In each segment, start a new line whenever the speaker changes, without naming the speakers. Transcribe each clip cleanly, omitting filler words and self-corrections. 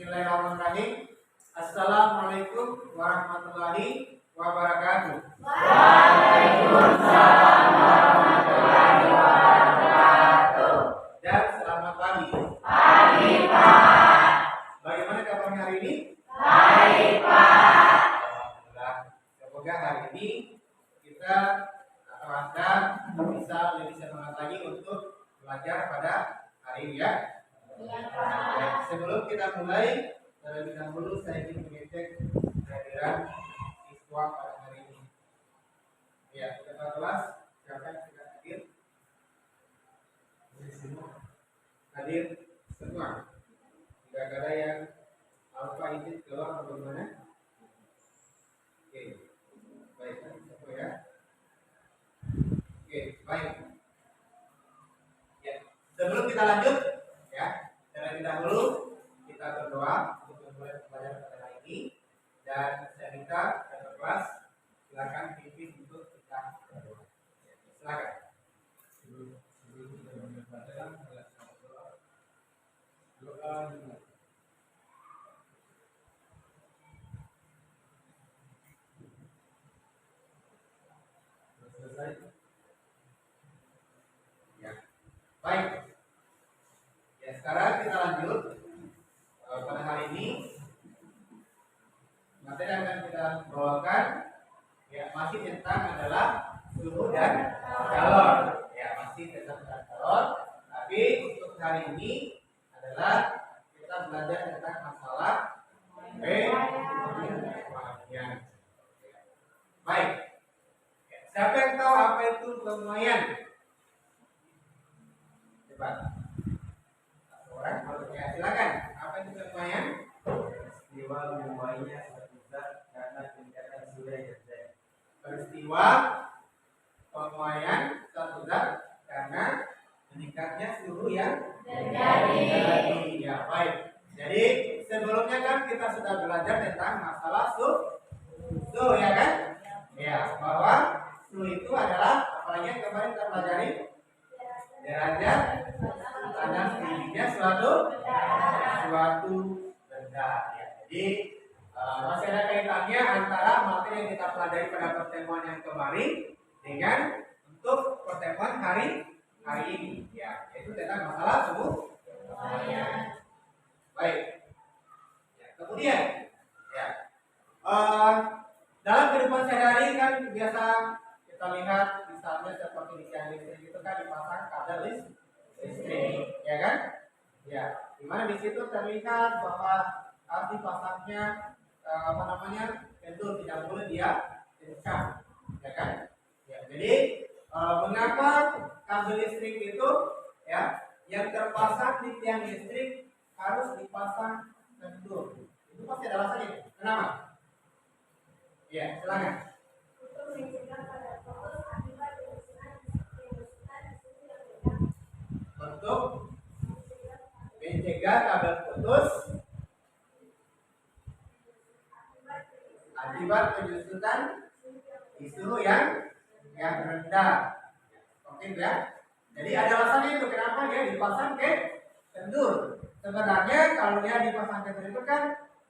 Bismillahirrahmanirrahim. Assalamualaikum warahmatullahi wabarakatuh.
Waalaikumsalam warahmatullahi wabarakatuh.
Dan selamat pagi.
Pagi, Pak.
Bagaimana kabarnya hari ini?
Baik, Pak.
Alhamdulillah. Semoga hari ini kita atau Anda bisa lebih semangat lagi untuk belajar pada hari ini ya. Baik, sebelum kita mulai, terlebih dahulu saya ingin mengecek kehadiran siswa pada hari ini. Ya, ketua kelas siapa yang sudah hadir? Hadir semua. Tidak ada yang alfa izin keluar atau bagaimana? Oke, baik, satu ya. Oke, baik. Ya, sebelum kita lanjut, ya, terlebih dahulu kita berdoa untuk memulai pembelajaran pada hari ini. Dan saya minta ketua kelas silakan pimpin untuk kita berdoa. Ya, silakan. Sebelum kita memulai pembelajaran, doa dulu. Selesai. Ya, baik. Ya, sekarang kita lanjut. Pada hari ini materi yang akan kita bawakan ya masih tentang adalah suhu dan calor. Ya, masih tentang calor. Tapi untuk hari ini adalah kita belajar tentang masalah pemakaian. Baik. Siapa yang tahu apa itu pemakaian? Coba. Orang ya, silakan. Apa itu pemakaian?
Peristiwa menyuainya suatu zat karena peningkatan suhu yang terjadi.
Peristiwa pemakaian suatu zat karena meningkatnya suhu yang terjadi. Ya, baik. Jadi sebelumnya kan kita sudah belajar tentang masalah suhu ya kan? Ya, bahwa suhu itu adalah apalagi yang kemarin kita pelajari derajat panas tingginya suatu benda. Ya, jadi masih ada kaitannya antara materi yang kita pelajari pada pertemuan yang kemarin dengan untuk pertemuan hari ini. Ya, yaitu tentang masalah suhu. Baik. Ya, kemudian ya dalam kehidupan sehari-hari kan biasa kita lihat misalnya seperti di tiang listrik itu kan dipasang kabel listrik, ya kan? Ya, dimana di situ terlihat bahwa harus dipasangnya tentu tidak boleh dia kencang, ya kan? Ya, jadi mengapa kabel listrik itu ya yang terpasang di tiang listrik harus dipasang kendur? Itu pasti ada alasannya. Kenapa? Ya, silakan. Untuk mencegah kabel putus akibat penyusutan di suhu yang rendah. Oke ya. Jadi ada alasannya itu kenapa dia dipasang ke kendur. Sebenarnya kalau dia dipasang ke kendur itu kan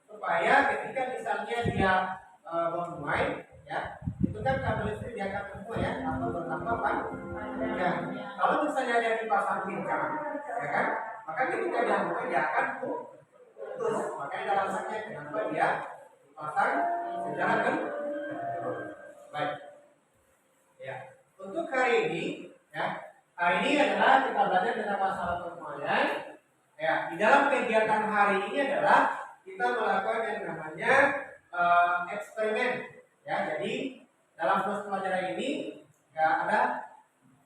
supaya ketika misalnya dia menuai, ya, itu kan kabel listrik dia akan menuai ya, atau bertambah panjang. Ya. Kalau misalnya dia dipasang kencang, ya kan, maka ketika dia menuai dia akan putus. Makanya ada alasannya kenapa dia dipasang secara kendur. Baik. Ya. Untuk hari ini, ya, hari ini adalah kita belajar tentang masalah pemakaian. Ya, di dalam kegiatan hari ini adalah kita melakukan yang namanya eksperimen, ya. Jadi dalam proses pelajaran ini ya ada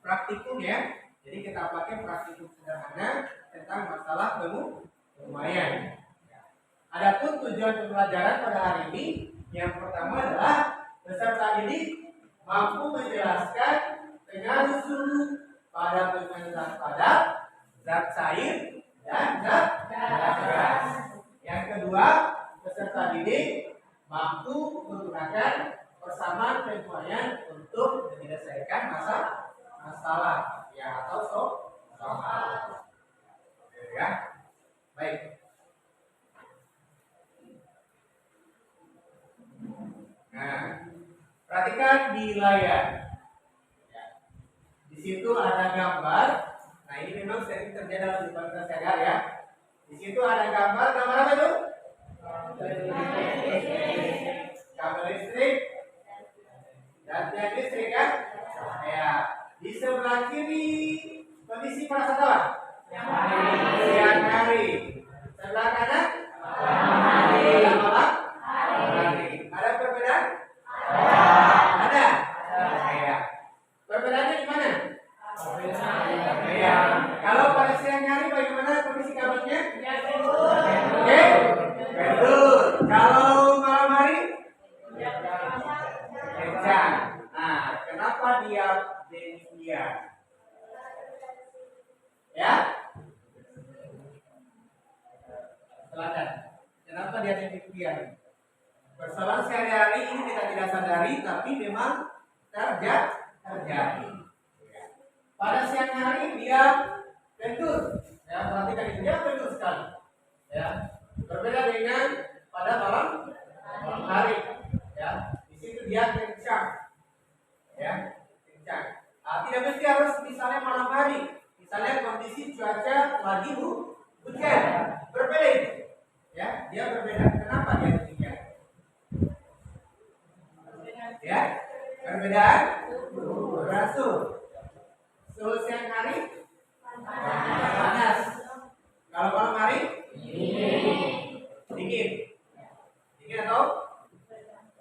praktikum ya. Jadi kita pakai praktikum sederhana tentang masalah pemakaian. Ya. Adapun tujuan pembelajaran pada hari ini yang pertama adalah peserta didik mampu menjelaskan pengaruh suhu pada permainan zat padat, zat cair, dan zat gas. Yang kedua, peserta didik mampu menggunakan persamaan pemakaian untuk menyelesaikan masalah ya atau soal. Ya, baik. di layar. Ya. Di situ ada gambar. Nah, ini memang sering terjadi dalam kehidupan keseharian ya. Di situ ada gambar apa itu? Kabel listrik dan tiang listrik kan? Ya. Di sebelah kiri kondisi pada saat apa? Siang hari. Sebelah kanan? Malam hari. Ada perbedaan? Ada. Ya. Perbedaannya di mana? Ya. Kalau pada siang hari bagaimana kondisi kabelnya? Oke. Betul. Kalau malam hari? Kencang. Nah, kenapa dia demikian? Ya? Silakan. Kenapa dia demikian? Persoalan sehari-hari ini kita tidak sadari, tapi memang terjadi. Pada siang hari dia kendur, ya perhatikan itu dia kendur sekali, ya berbeda dengan pada malam hari, ya di situ dia kencang, ya kencang. Tidak mesti harus misalnya malam hari, misalnya kondisi cuaca lagi hujan, berbeda itu, ya dia berbeda. Kenapa dia demikian? Ya perbedaan berasul. Suhu siang hari panas. Kalau malam hari dingin. Dingin atau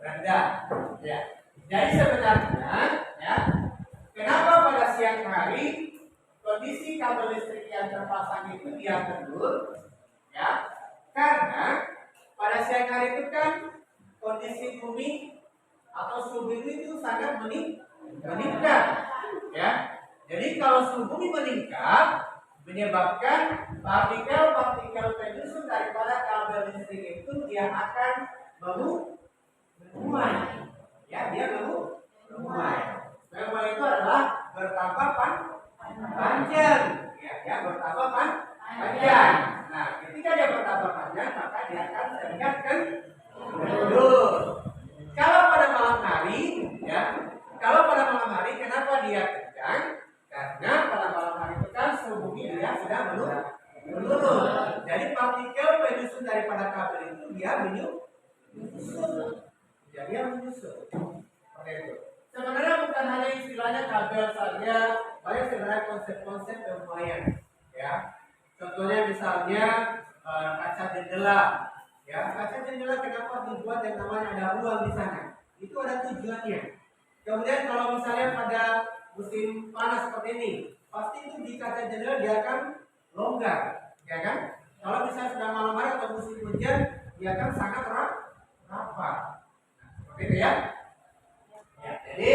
rendah. Ya. Jadi sebenarnya, ya, kenapa pada siang hari kondisi kabel listrik yang terpasang itu dia kendur? Ya, karena pada siang hari itu kan kondisi bumi atau suhu bumi itu sangat meningkat. Ya. Jadi kalau suhu bumi meningkat menyebabkan partikel-partikel penyusun daripada kabel listrik itu dia akan menguai. Ya, dia menguai. Menguai itu adalah bertambah panjang. Ya, dia bertambah panjang. Nah, ketika dia bertambah panjang maka dia akan terlihat kendur. Kalau pada malam hari, ya, kenapa dia kencang? Karena pada malam hari itu kan suhu bumi dia sudah menurun. Jadi partikel penyusun daripada kabel itu dia menyusut. Jadi dia menyusut. Oke itu. Sebenarnya bukan hanya istilahnya kabel saja, banyak sebenarnya konsep-konsep yang lumayan. Ya. Contohnya misalnya kaca jendela. Ya, kaca jendela kenapa dibuat yang namanya ada ruang di sana? Itu ada tujuannya. Kemudian kalau misalnya pada musim panas seperti ini, pasti itu di kaca jendela dia akan longgar, ya kan? Kalau misalnya sudah malam hari atau musim hujan, dia akan sangat rapat. Seperti itu ya. Ya, jadi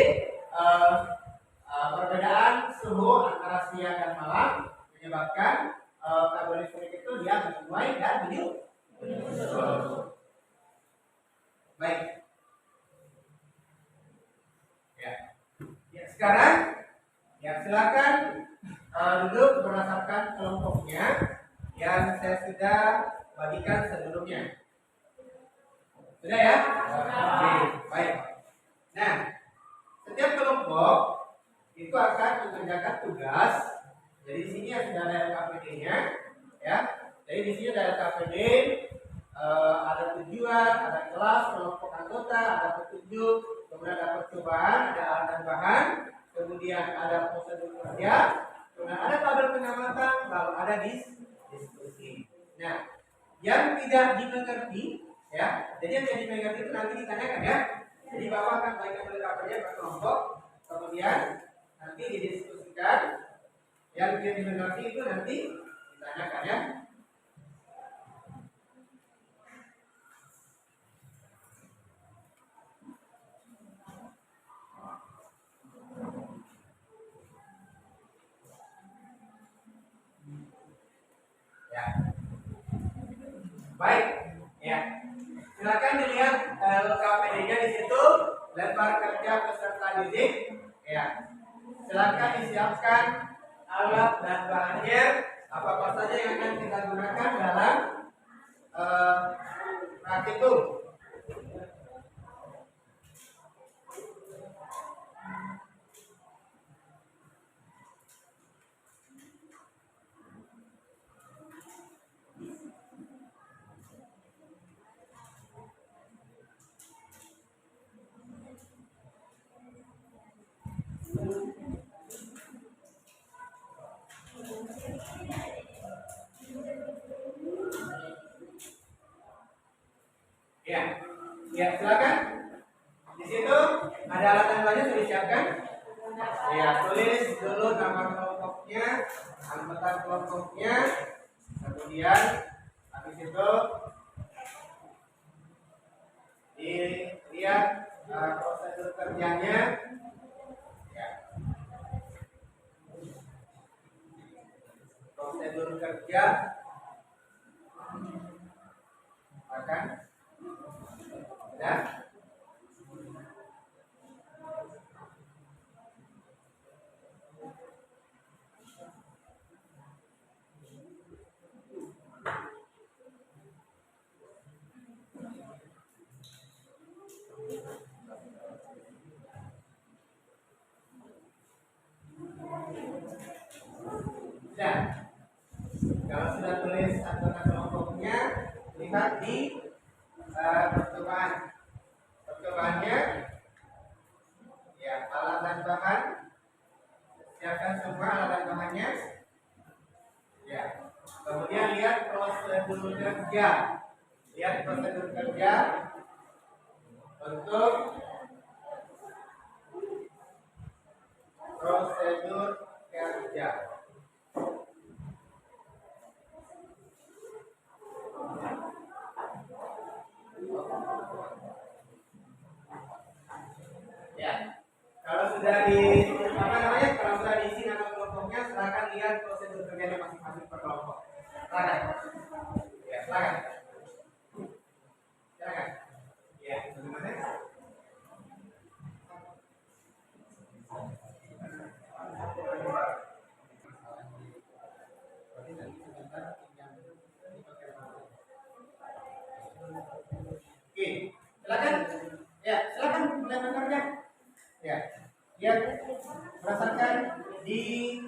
perbedaan suhu antara siang dan malam menyebabkan kabel listrik itu dia menguai dan menyusut. Baik. Ya, sekarang ya silakan duduk berdasarkan kelompoknya yang saya sudah bagikan sebelumnya. Sudah ya? Oke, baik. Nah, setiap kelompok itu akan mengerjakan tugas. Jadi di sini sudah ada LKPD-nya, ya. Jadi di sini ada LKPD, ada tujuan, ada kelas, kelompok anggota, ada petunjuk, kemudian ada percobaan, ada alat dan bahan, kemudian ada prosedur kerja, kemudian ada tabel pengamatan, lalu ada diskusi. Nah, yang tidak dimengerti, ya, jadi yang tidak dimengerti itu nanti ditanyakan ya. Jadi Bapak akan bagikan LKPD per kelompok, kemudian nanti didiskusikan. Yang tidak dimengerti itu nanti ditanyakan ya. Ya. Baik, ya. Silakan dilihat LKPD-nya di situ, lembar kerja peserta didik, ya. Silakan disiapkan alat dan bahannya, apa saja yang akan kita gunakan dalam praktikum. Ya, ya silakan. Di situ ada alat tambahnya sudah disiapkan. Ya, tulis dulu nama kelompoknya, angkatan kelompoknya, kemudian habis itu dilihat prosedur kerjanya. Ya. Prosedur kerja akan ya. Sudah. Kalau sudah tulis angkatan kelompoknya, lihat di percobaan. Percobaannya, ya alat dan bahan. Siapkan semua alat dan bahannya. Ya. Kemudian lihat prosedur kerja. Lihat prosedur kerja untuk prosedur kerja. Ya, kalau sudah kalau sudah diisi nama kelompoknya, silakan lihat prosedur kerjanya masing-masing per kelompok. Silakan. Ya, silakan. Silakan. Ya, bagaimana? Oke, silakan. Ya, silakan mulai bekerja. Ya, lihat berdasarkan di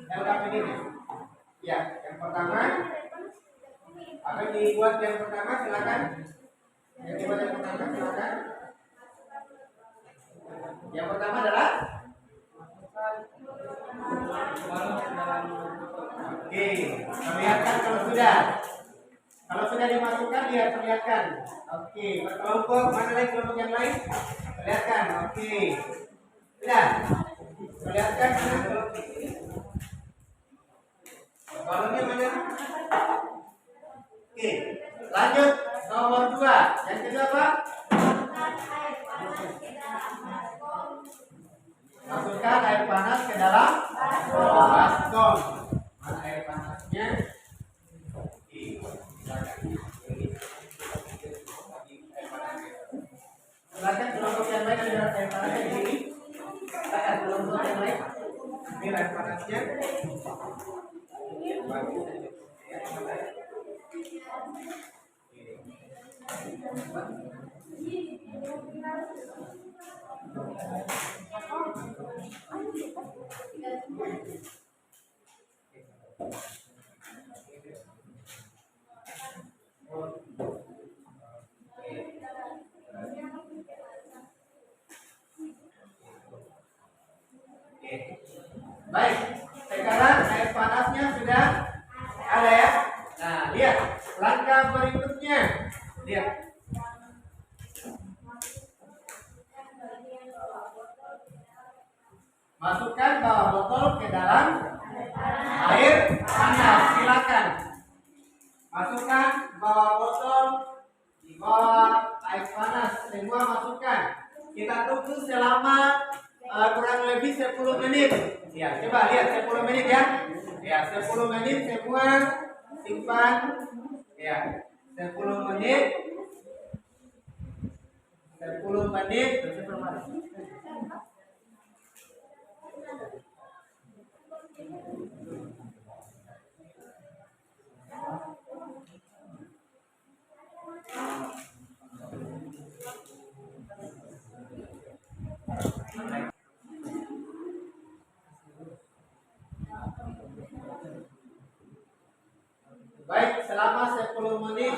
LKPD nya. Ya, yang pertama apa yang dibuat yang pertama silakan. Yang dibuat yang pertama silakan. Yang pertama adalah oke, perlihatkan kalau sudah. Kalau sudah dimasukkan, lihat perlihatkan. Oke, berkelompok mana lagi kelompok yang lain? Perlihatkan. Oke, sudah. Perlihatkan mana kelompok ini? Kolomnya mana? Oke, lanjut nomor 2. Yang kedua apa? Masukkan air panas ke dalam baskom. Mana air panasnya? Silakan kelompok yang lain ada air panasnya di sini. Silakan kelompok yang lain. Ini air panasnya. Baik, sekarang air panasnya sudah ada ya. Nah, lihat langkah berikutnya. Lihat. Masukkan bawah botol ke dalam air panas. Silakan. Masukkan bawah botol di bawah air panas. Semua masukkan. Kita tunggu selama kurang lebih 10 menit. Ya, coba lihat 10 menit ya. Ya, 10 menit semua simpan. Ya, 10 menit. 10 menit. Baik, selama 10 menit.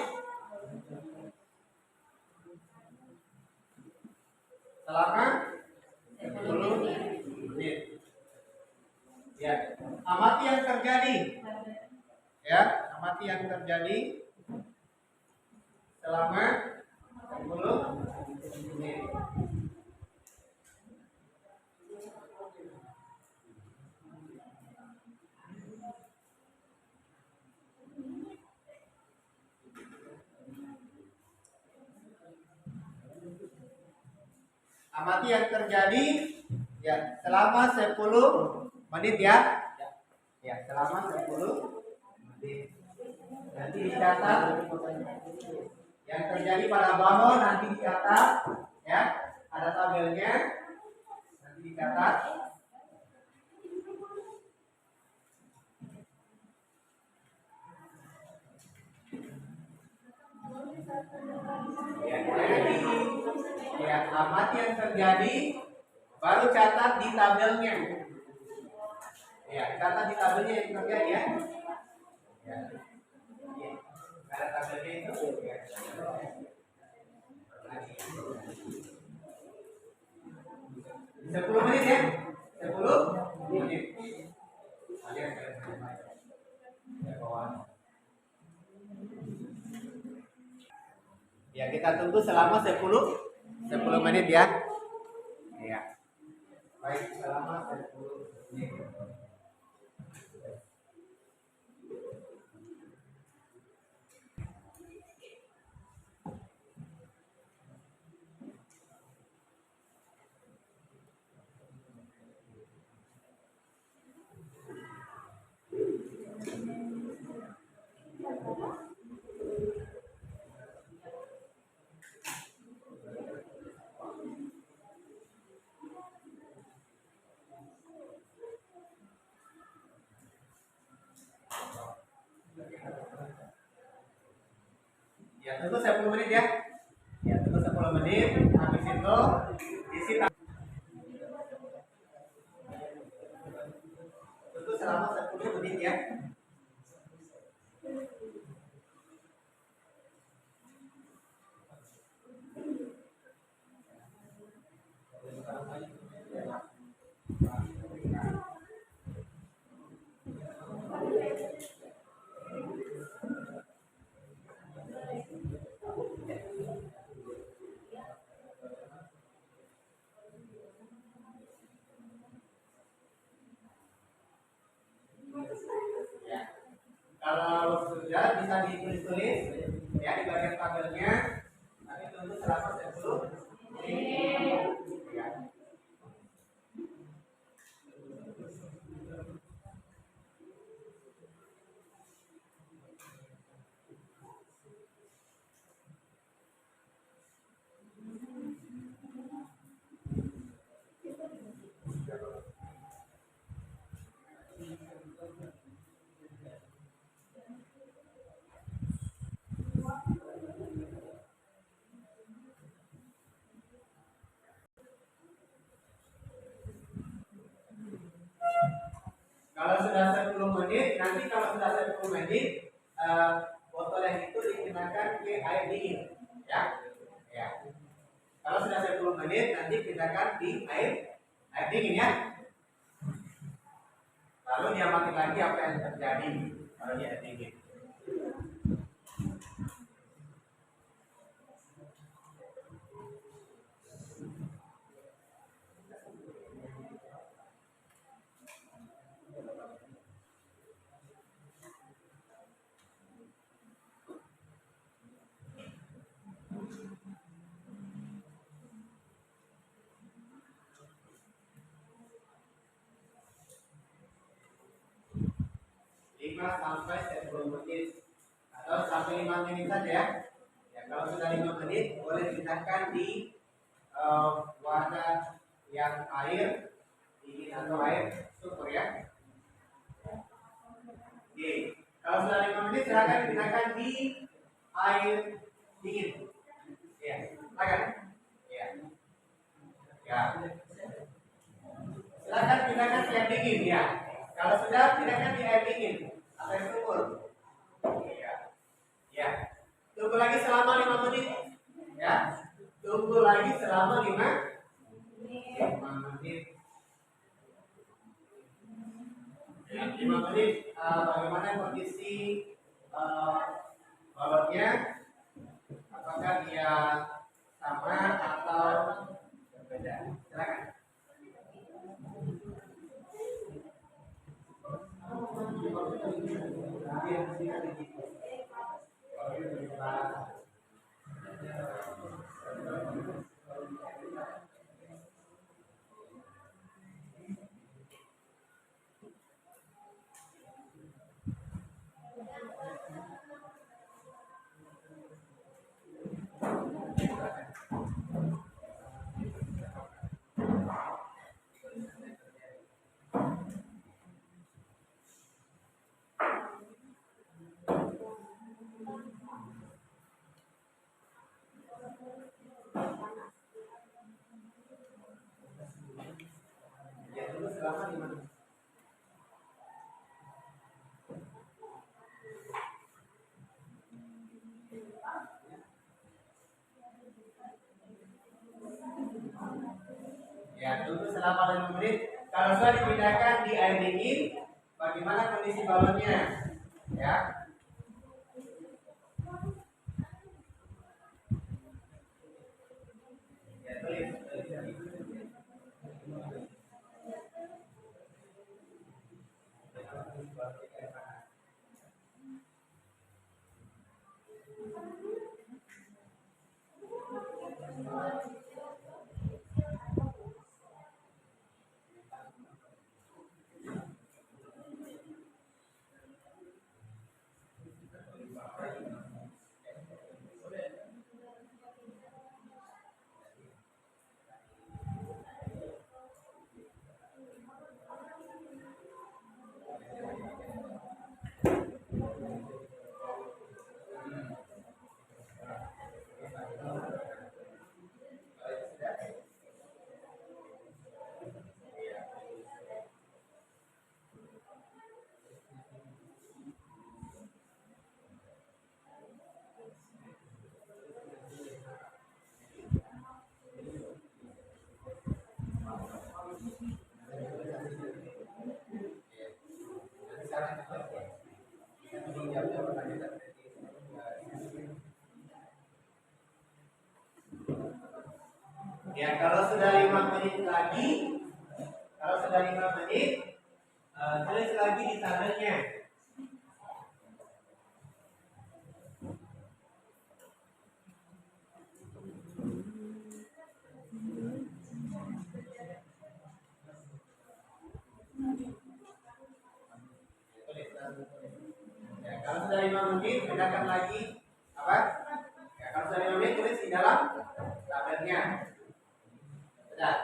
Selama 10 menit. Ya, amati yang terjadi selama 10 menit. Amati yang terjadi ya selama 10 menit ya. Ya, selama 10 menit. Nanti dicatat yang terjadi pada bahu, nanti dicatat ya. Ada tabelnya. Nanti dicatat. Ya, ya, amati yang terjadi baru catat di tabelnya. Ya, catat di tabelnya yang terjadi ya. Ya. Ya. Ada tabelnya itu. Ya. 10 menit ya. 10 menit. Ya, kita tunggu selama 10 menit ya. Ya. Baik, selama 10 menit. Ya, tunggu 10 menit ya. Ya, tunggu 10 menit. Habis itu isi tunggu selama 10 menit ya. Ya. Kalau sudah bisa ditulis-tulis ya di bagian tabelnya. Nanti tunggu selama 10 menit. Ya. Kalau sudah 10 menit, nanti kalau sudah 10 menit, botol yang itu digunakan ke air dingin, ya. Ya. Kalau sudah 10 menit, nanti gunakan di air dingin ya. Lalu diamati lagi apa yang terjadi kalau di air dingin. Sampai 10 menit atau sampai 5 menit saja ya. Ya, kalau sudah 5 menit boleh pindahkan di wadah yang air dingin atau air sumur ya. Oke. Kalau sudah 5 menit silakan pindahkan di air dingin. Ya, silakan. Ya. Ya. Silakan pindahkan di air dingin ya. Kalau sudah pindahkan di air dingin atau air sumur. Ya. Ya. Tunggu lagi selama 5 menit. Ya. Tunggu lagi selama 5 menit. 5 menit bagaimana kondisi kondisi balonnya, apakah dia sama atau berbeda? Silakan. Ya dulu selama 5 menit. Ya tunggu selama 5 menit. Kalau sudah dipindahkan di air dingin, bagaimana kondisi balonnya? Ya. Ya tulis. Ya kalau sudah 5 menit lagi, tulis lagi di tangannya. Ya, kalau sudah 5 menit, pindahkan lagi apa? Ya, kalau sudah 5 menit tulis di dalam tabelnya. Sudah.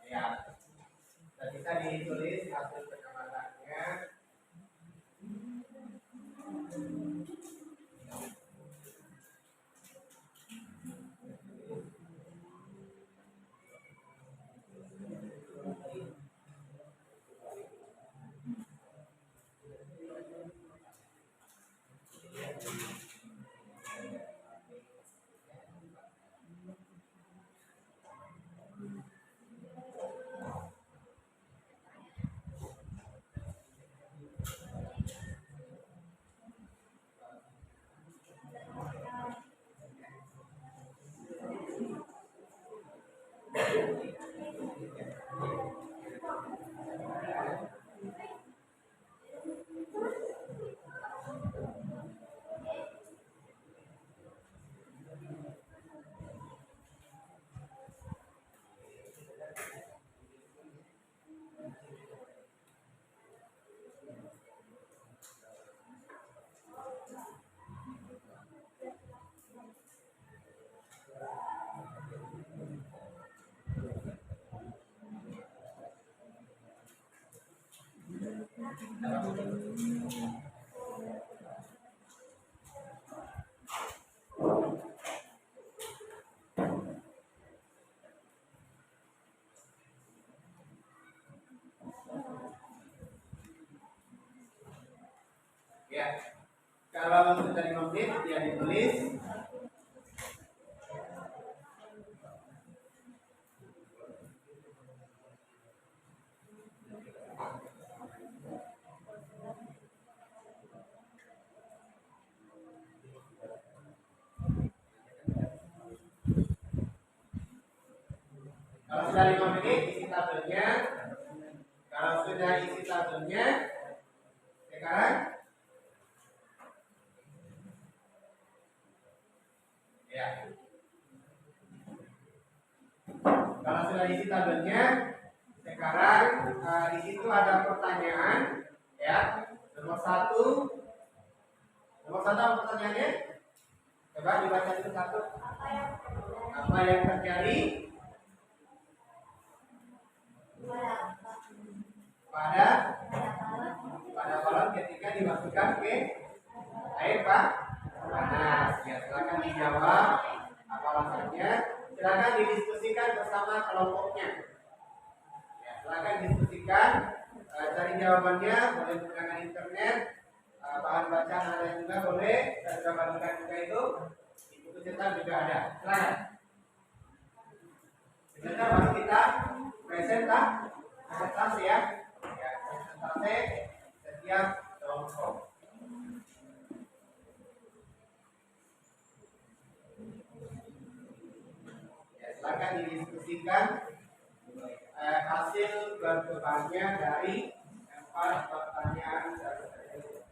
Ya, sudah bisa ditulis hasil penyamatannya. Kalau sudah 5 menit dia ditulis. Kalau sudah 5 menit isi tabelnya. Kalau sudah isi tabelnya, sekarang ya. Kalau sudah isi tabelnya, sekarang di situ ada pertanyaan, ya. Nomor satu apa pertanyaannya? Coba dibaca itu satu. Apa yang terjadi pada balon ketika dimasukkan ke air panas? Ya, silakan dijawab apa alasannya. Silakan didiskusikan bersama kelompoknya. Ya, silakan diskusikan, cari jawabannya, boleh menggunakan internet, bahan bacaan ada juga boleh, dan juga bagikan juga itu di buku cetak juga ada. Silakan. Sebentar baru kita presentasi ya. Ya, presentasi setiap kelompok. Ya, silakan didiskusikan hasil berkembangnya dari 4 pertanyaan tersebut.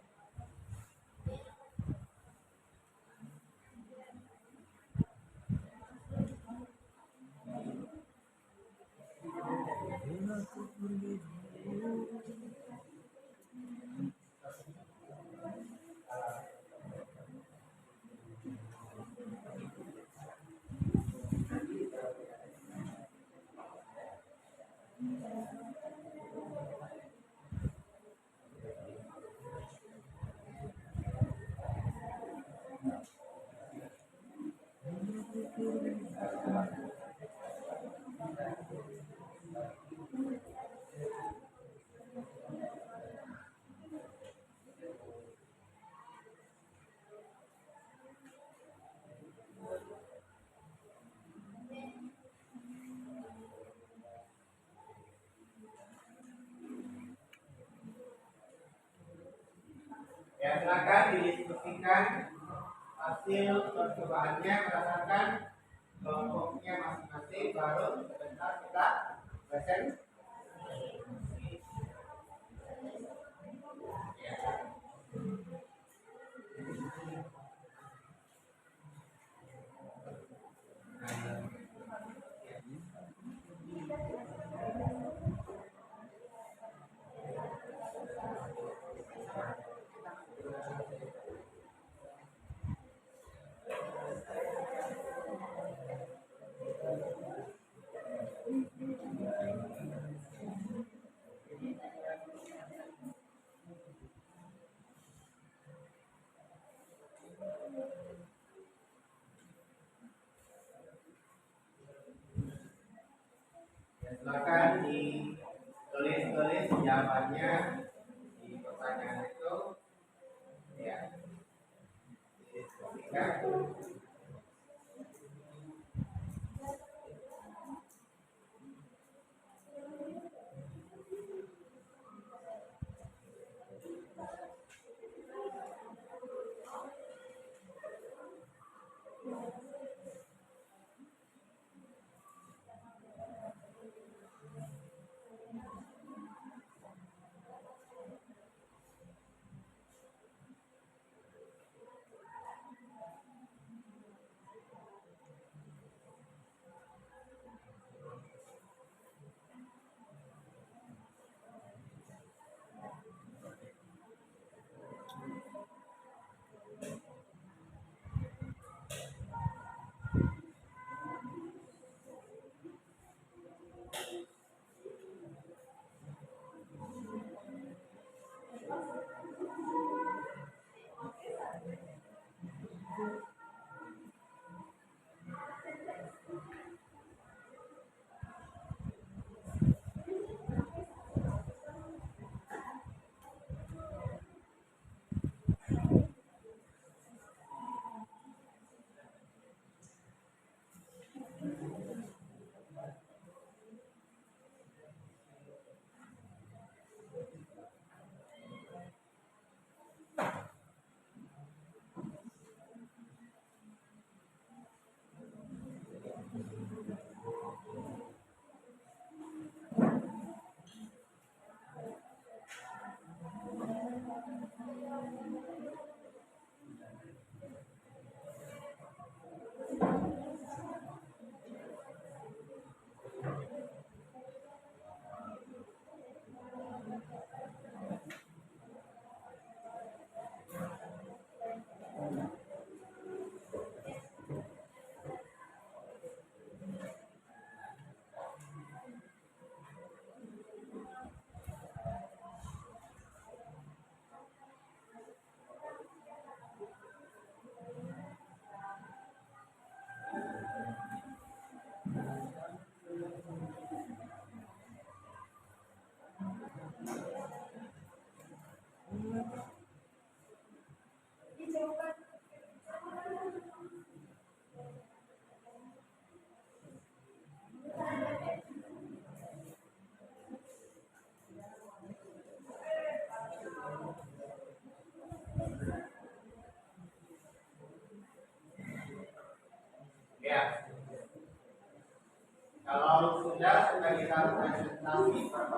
Ya, silakan didiskusikan hasil percobaannya berdasarkan kelompoknya masing-masing, baru sebentar kita present. Silakan ditulis jawabannya di pertanyaan itu, ya. Didiskusikan.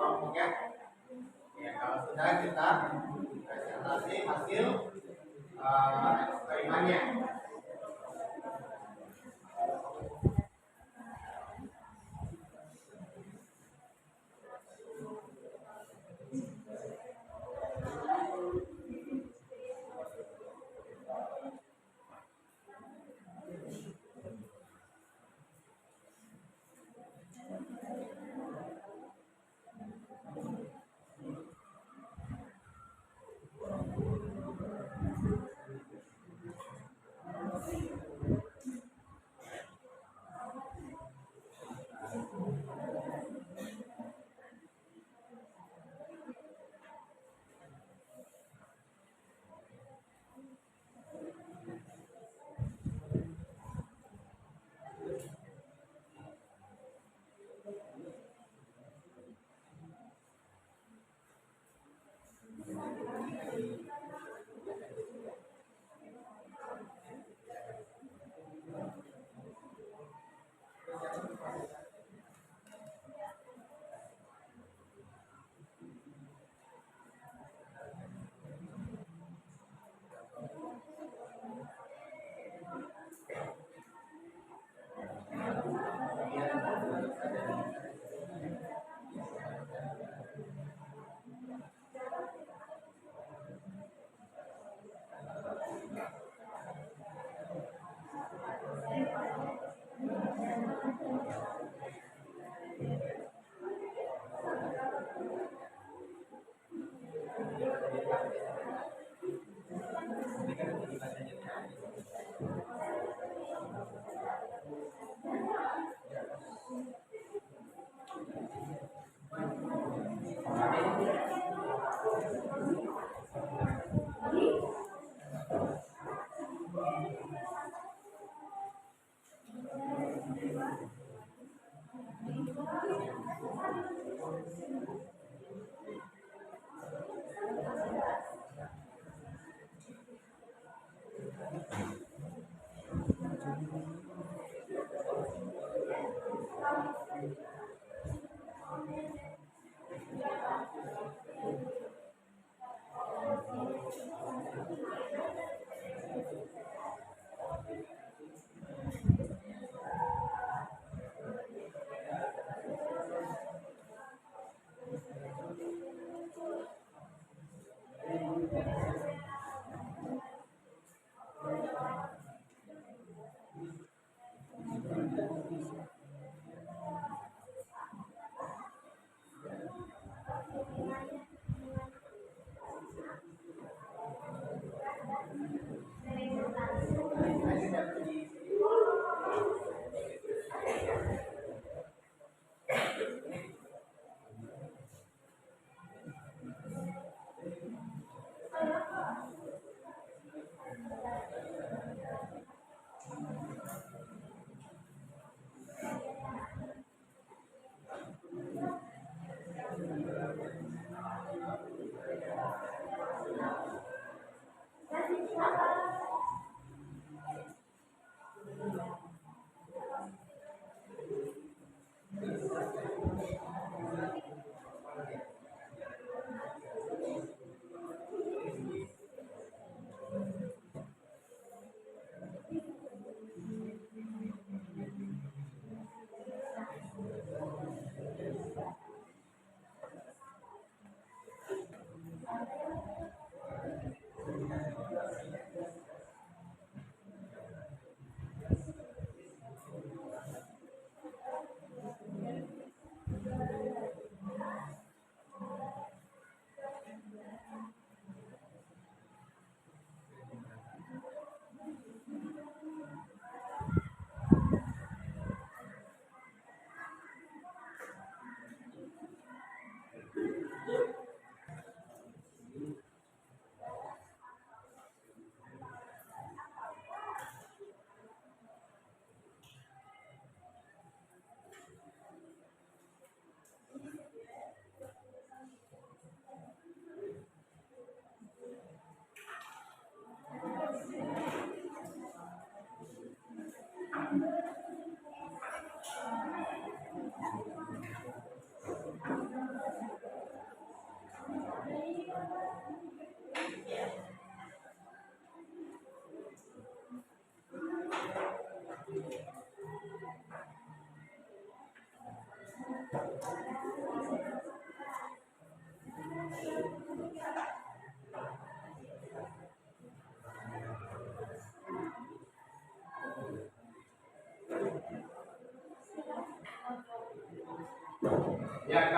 kelompok ya. Ya, kalau sudah kita presentasi hasil eksperimennya.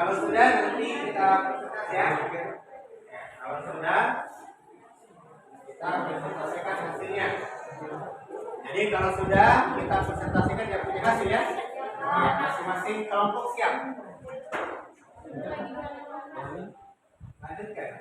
Kalau sudah nanti kita presentasi ya. Kalau sudah kita presentasikan hasilnya. Jadi kalau sudah kita presentasikan yang punya hasil ya. Masing-masing kelompok siap. Lanjutkan.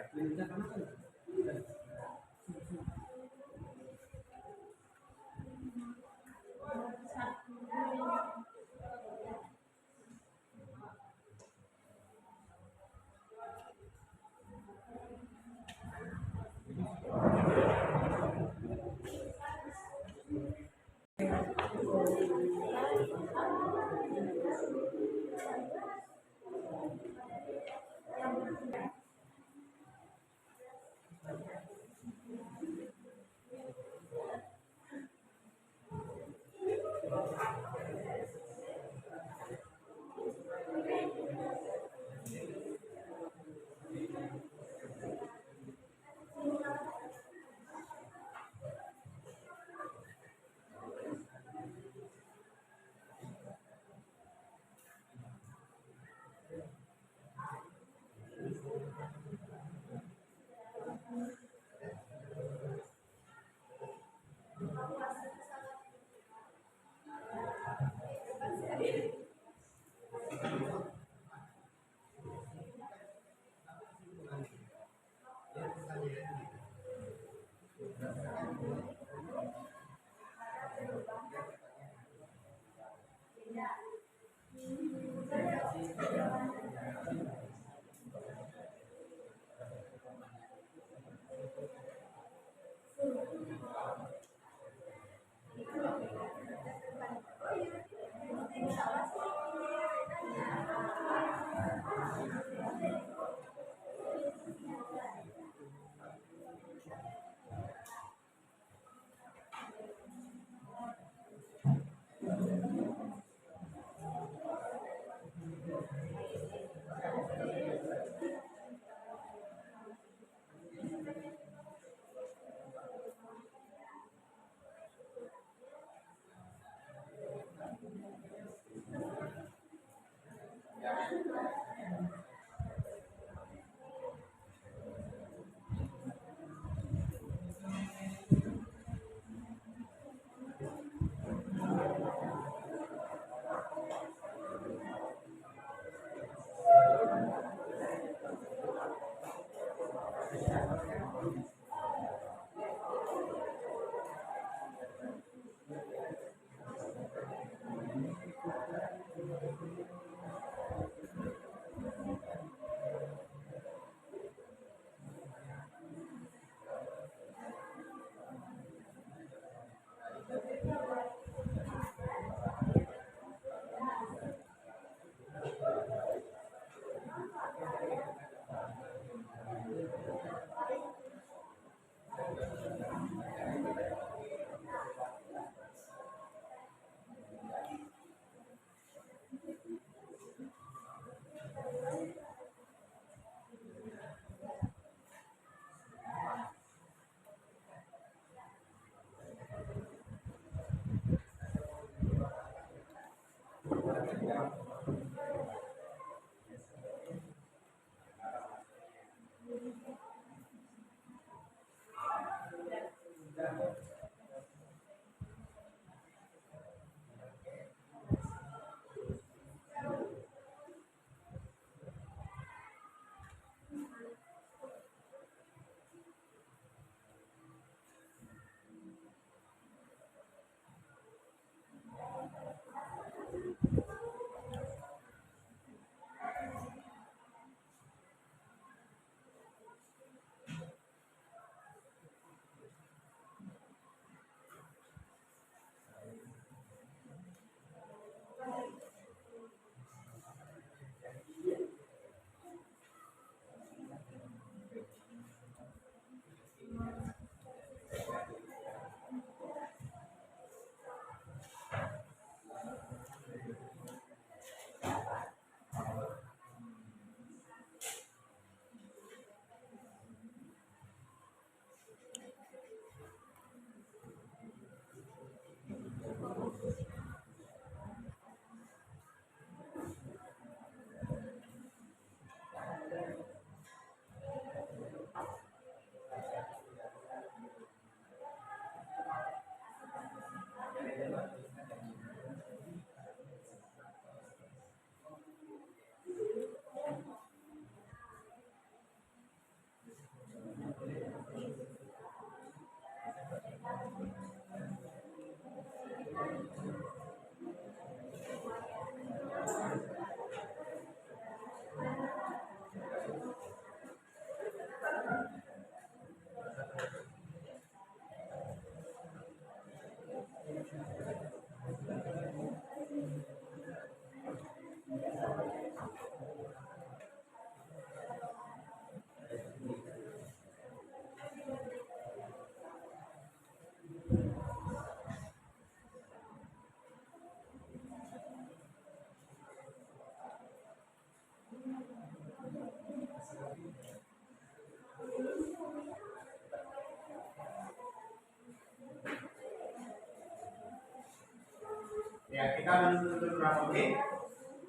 Kita menunggu beberapa menit.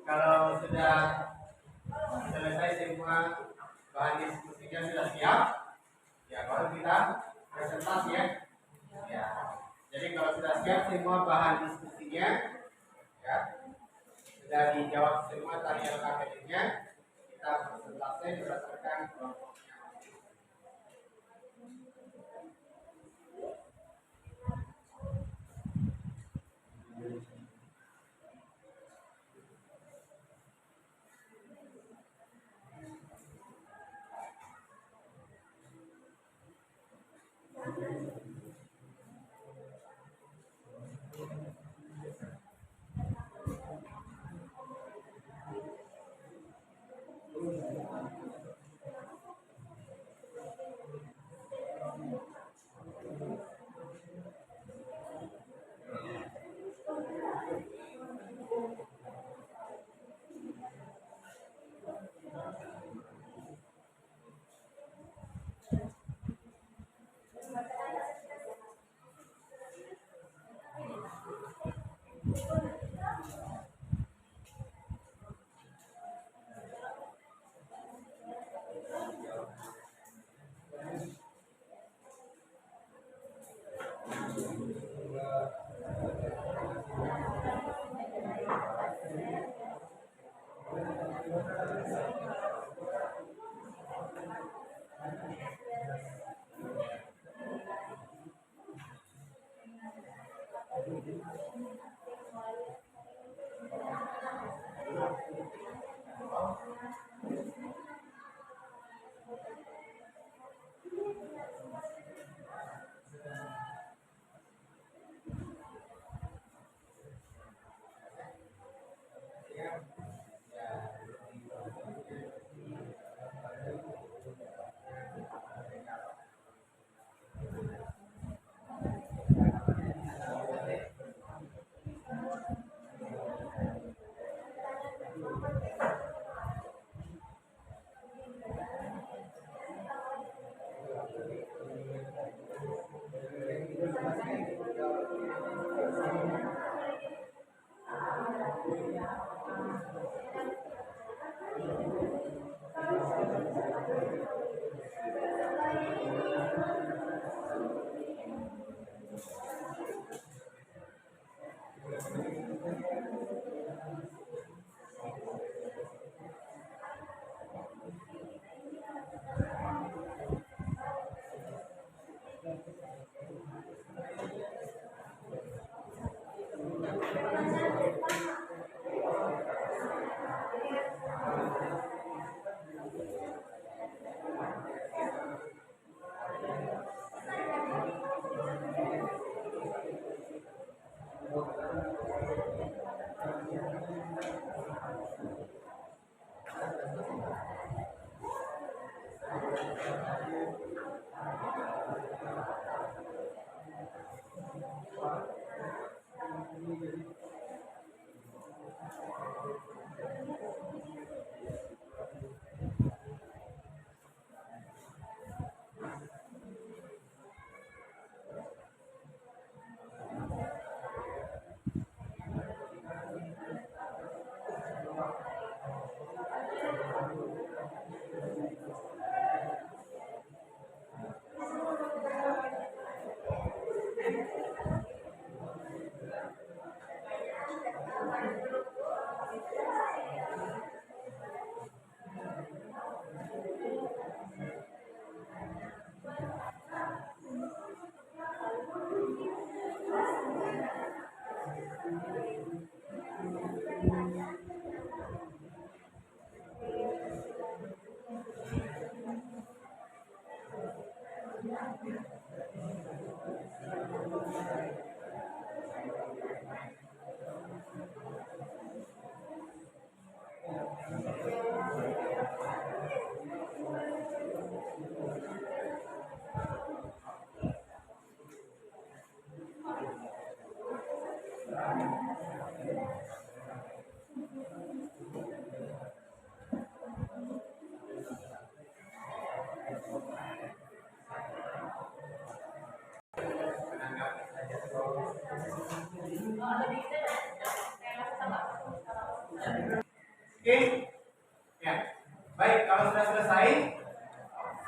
Kalau sudah selesai semua bahan diskusinya sudah siap, ya baru kita presentasi ya. Ya. Jadi kalau sudah siap semua bahan diskusinya, ya sudah dijawab semua tadi akademiknya, kita presentasi berdasarkan kelompoknya.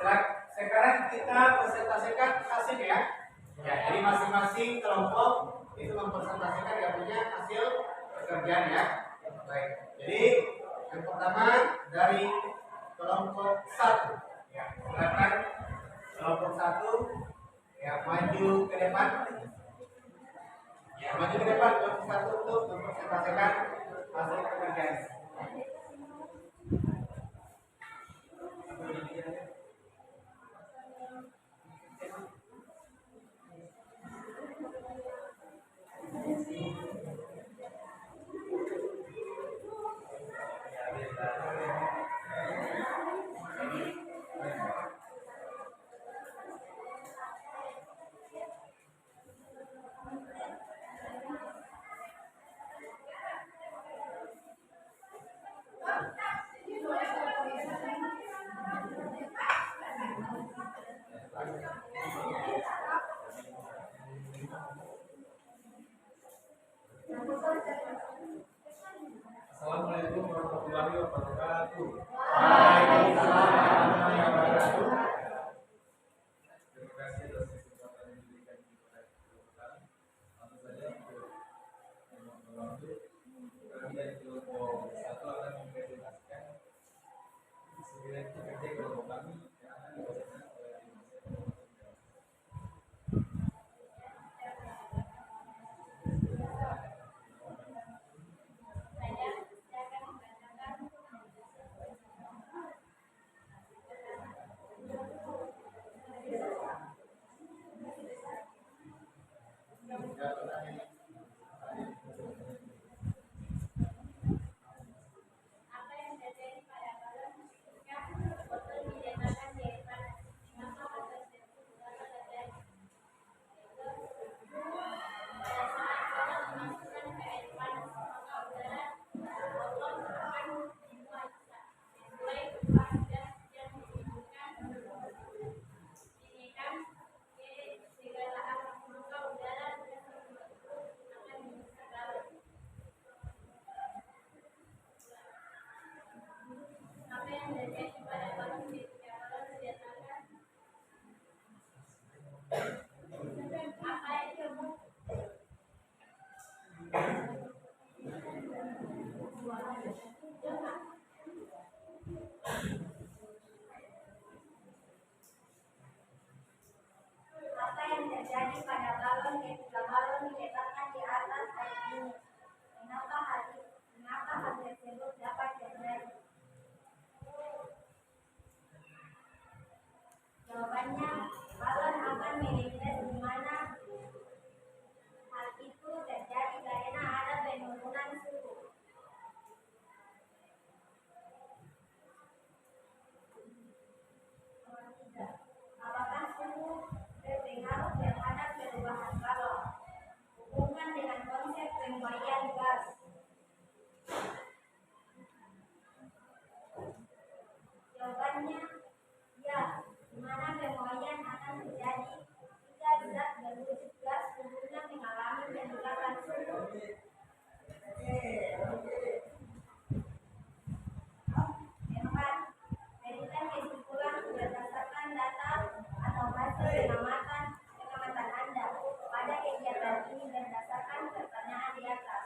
Sekarang kita presentasikan hasilnya. Ya, jadi masing-masing kelompok itu mempresentasikan yang punya hasil pekerjaan ya. Baik. Jadi yang pertama dari kelompok 1. Ya, silakan kelompok 1 ya maju ke depan. Ya, maju ke depan kelompok 1 untuk mempresentasikan hasil pekerjaan.
Assalamualaikum warahmatullahi wabarakatuh.
Waalaikumsalam warahmatullahi wabarakatuh.
Terima kasih atas kesempatan yang diberikan kepada kita. Langsung saja untuk membantu kami dari kelompok 1 akan mempresentasikan 9 pekerja kelompok kami yang akan dibacakan oleh tim saya.
Apa yang terjadi pada balon ketika botol diletakkan di air panas? Mengapa hal tersebut dapat terjadi? Pada saat botol dimasukkan ke air panas, maka udara dalam botol akan dibuat sesuai upah gas yang ditimbulkan dinaikkan ke segala arah, maka udara tersebut akan mengisi balon. Apa yang terjadi pada balon ketika balon diletakkan? Apa itu? Apa yang terjadi pada balon ketika balon diletakkan di atas air dingin? Mengapa hal tersebut dapat terjadi? Jawabannya, balon akan menempel di mana hal itu terjadi karena ada penurunan suhu. Nomor 3. Apakah suhu berpengaruh terhadap perubahan balon? Hubungan dengan konsep pemberian gas. Jawabannya, ya, di mana pemuaian akan terjadi jika zat berwujud gas suhunya mengalami peningkatan suhu. Keempat, berikan kesimpulan berdasarkan data atau hasil pengamatan Anda pada kegiatan ini berdasarkan pertanyaan di atas.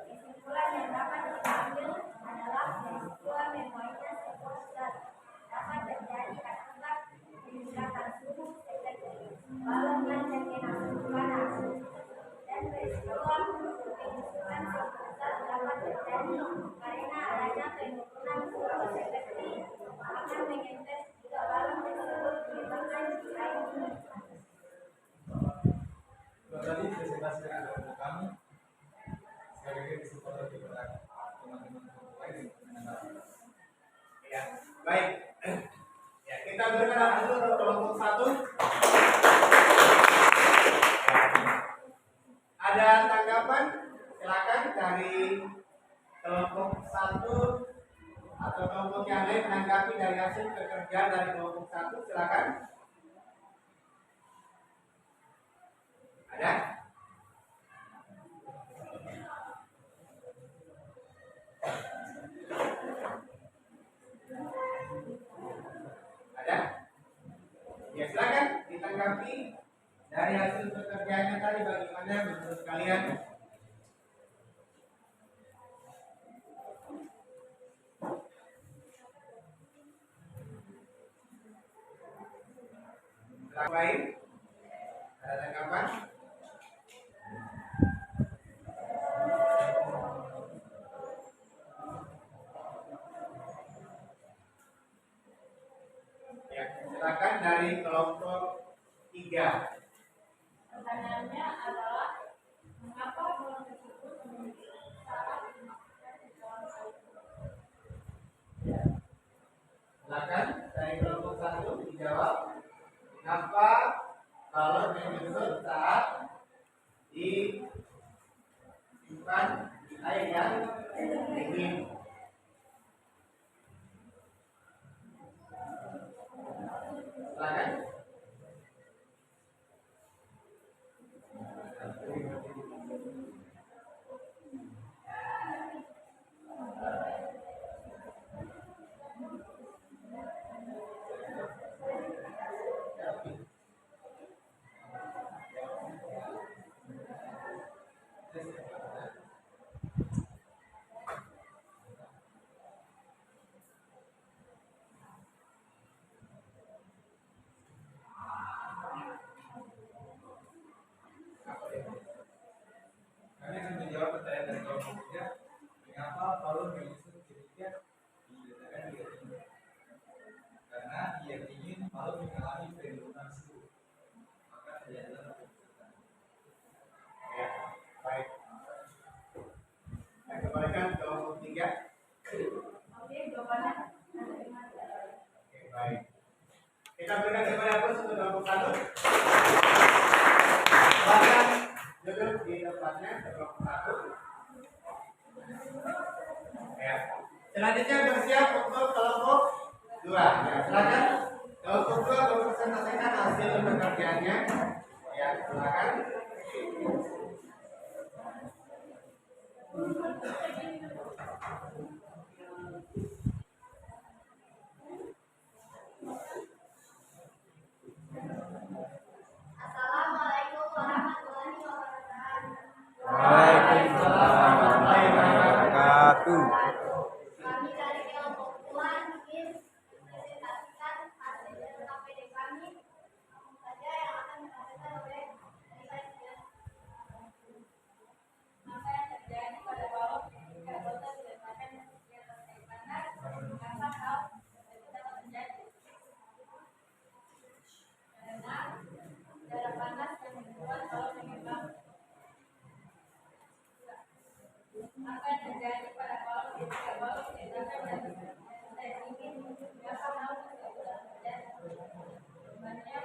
Kesimpulan yang dapat kita ambil adalah peristiwa memuainya sebuah zat dapat terjadi akibat peningkatan suhu seperti balon yang terkena suhu panas, dan peristiwa penyusutan sebuah zat dapat terjadi karena adanya penurunan suhu seperti akan mengentet jika balon tersebut diletakkan di air dingin.
Tadi presentasi dari kelompok kami. Saya berikan kesempatan kepada teman-teman kelompok lain untuk menanggapi.
Ya, baik. Ya, kita berikan dulu untuk kelompok 1. Ada tanggapan? Silakan dari kelompok 1 atau kelompok yang lain menanggapi dari hasil pekerjaan dari kelompok 1. Silakan. Ada? Ya silakan ditanggapi dari hasil pekerjaannya tadi bagaimana menurut kalian? Yang lain? Ada tanggapan? Ya, silakan dari kelompok 3.
Pertanyaannya adalah mengapa bola tersebut memiliki syarat dimasukkan di dalam kali.
Silakan dari kelompok 1 dijawab. Kenapa kalau menyusun saat disimpan di air yang dingin? Silakan.
Kami akan menjawab pertanyaan dari kelompok 3. Mengapa Paulus menyusun demikian diletakkan di air dingin? Karena di air dingin Paulus mengalami penurunan suhu, maka terjadilah penyusutan.
Ya, baik. Saya kembalikan ke kelompok 3.
Oke, jawabannya
Oke, baik. Kita berikan kepada plus untuk kelompok 1. Silakan duduk di tempatnya kelompok 1. Ya. Selanjutnya bersiap untuk kelompok 2. Ya, silakan. Kelompok 2 mempresentasikan hasil pekerjaannya. Ya, silakan.
Assalamualaikum warahmatullahi wabarakatuh.
Waalaikumsalam warahmatullahi wabarakatuh.
Kami dari kelompok 2 ingin mempresentasikan hasil LKPD kami. Namun saja yang akan disampaikan oleh Nisa. Apa yang terjadi pada balok ketika botol diletakkan di atas air panas? Mengapa hal tersebut dapat terjadi? Karena udara panas yang membuat balok mengembang. Apa yang terjadi pada balok ketika balok diletakkan di atas air dingin? Mengapa hal tersebut dapat terjadi? Jawabannya,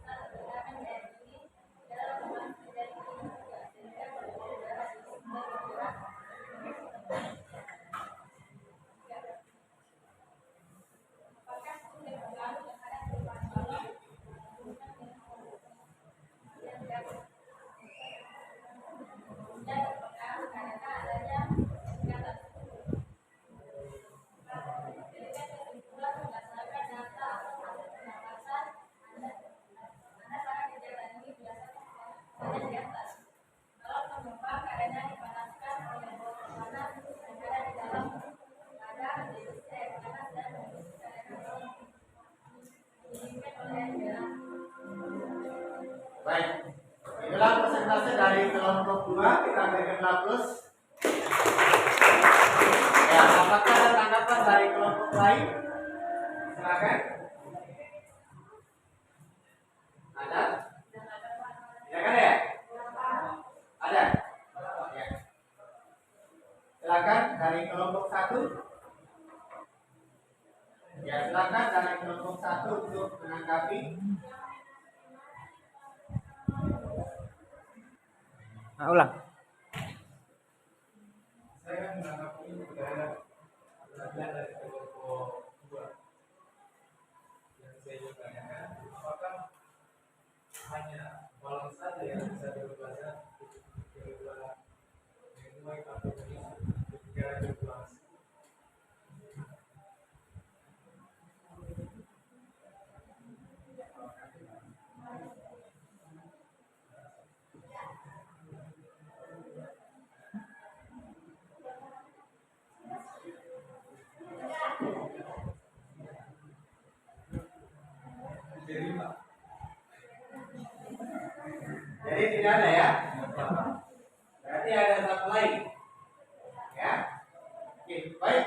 saat diletakkan di air dingin, udara panas terjadi dingin juga, sehingga volume udara di sekitar bergerak. Apakah sudah berpengaruh terhadap perubahan balok? Yang tidak berpengaruh karena adanya peningkatan suhu. Demikian kesimpulan berdasarkan data hasil pengamatan Anda para kegiatan ini berdasarkan di atas. Balok mengembang karena dipanaskan oleh botol panas yang ada di dalam pada resistisi air panas dan resistisi karena balok didinginkan oleh air garam.
Baik. Inilah presentasi dari kelompok 2. Kita berikan plus. Ya, apakah ada tanggapan dari kelompok lain? Silakan. Ada? Tidak ada ya? Ada? Ya. Silakan dari kelompok 1. Ya, silakan dari kelompok 1 untuk menanggapi.
Ulang.
Saya menanggapi pertanyaan dari kelompok 2. Yang saya ingin tanyakan, apakah hanya balon saja yang bisa berubah menuai atau ketika berflasi? Derima.
Jadi tidak ada ya. Berarti ada satu lagi. Ya. Oke, baik.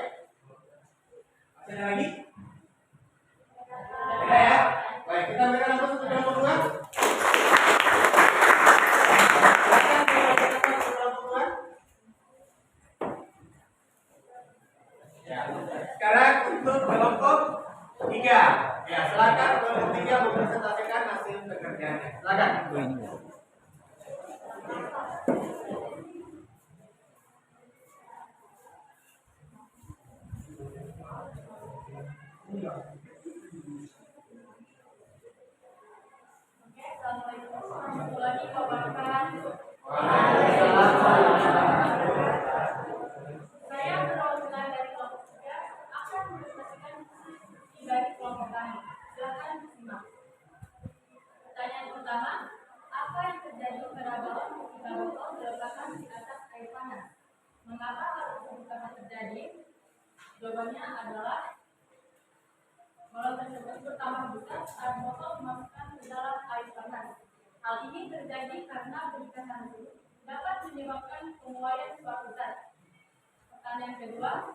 Masih ada lagi? Ada ya? Baik, kita berikan langsung satu kelompok dua. Silakan kelompok dua. Ya. Sekarang untuk kelompok tiga. Ya, silakan kelompok tiga mempresentasikan hasil pekerjaannya. Silakan.
Oh, ini.
Assalamualaikum warahmatullahi wabarakatuh. Saya perwakilan dari kelompok 3 akan mempresentasikan dari kelompok kami. Silakan disimak. Pertanyaan pertama, apa yang terjadi pada balon ketika botol diletakkan di atas air panas? Mengapa hal tersebut dapat terjadi? Jawabannya adalah balon tersebut bertambah besar saat botol dimasukkan ke dalam air panas. Hal ini terjadi karena berikan tersebut dapat menyebabkan penguaian suatu zat. Pertanyaan kedua,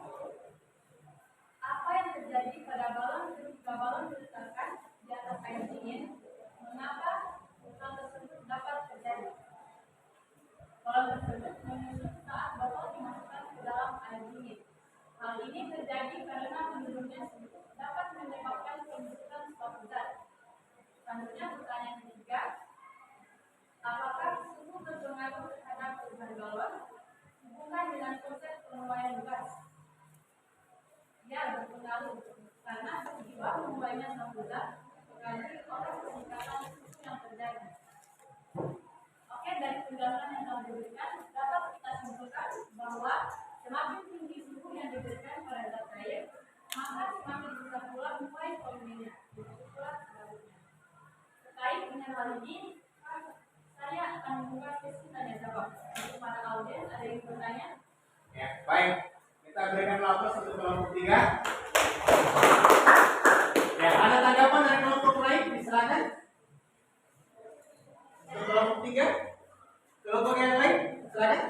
apa yang terjadi pada balon ketika balon diletakkan di atas air dingin? Mengapa hal tersebut dapat terjadi? Balon tersebut menyusut saat botol dimasukkan ke dalam air dingin. Hal ini terjadi karena menurunnya suhu dapat menyebabkan pembentukan suatu zat. Selanjutnya pertanyaan ketiga, apakah suhu berpengaruh terhadap perubahan balon? Hubungan dengan konsep penguaian gas. Ya, berpengaruh karena peristiwa menguainya suatu zat tergantung oleh peningkatan suhu yang terjadi. Oke, dari penjelasan yang telah diberikan dapat kita simpulkan bahwa semakin tinggi suhu yang diberikan pada zat air, maka semakin besar pula menguai volumenya. Itulah sebaliknya. Terkait dengan hal ini, saya akan membuka sesi tanya jawab. Untuk para audiens, ada yang bertanya?
Ya, baik. Kita berikan lapas untuk kelompok tiga. Ya, ada tanggapan dari kelompok lain? Silakan. Untuk kelompok tiga, kelompok yang lain, silakan.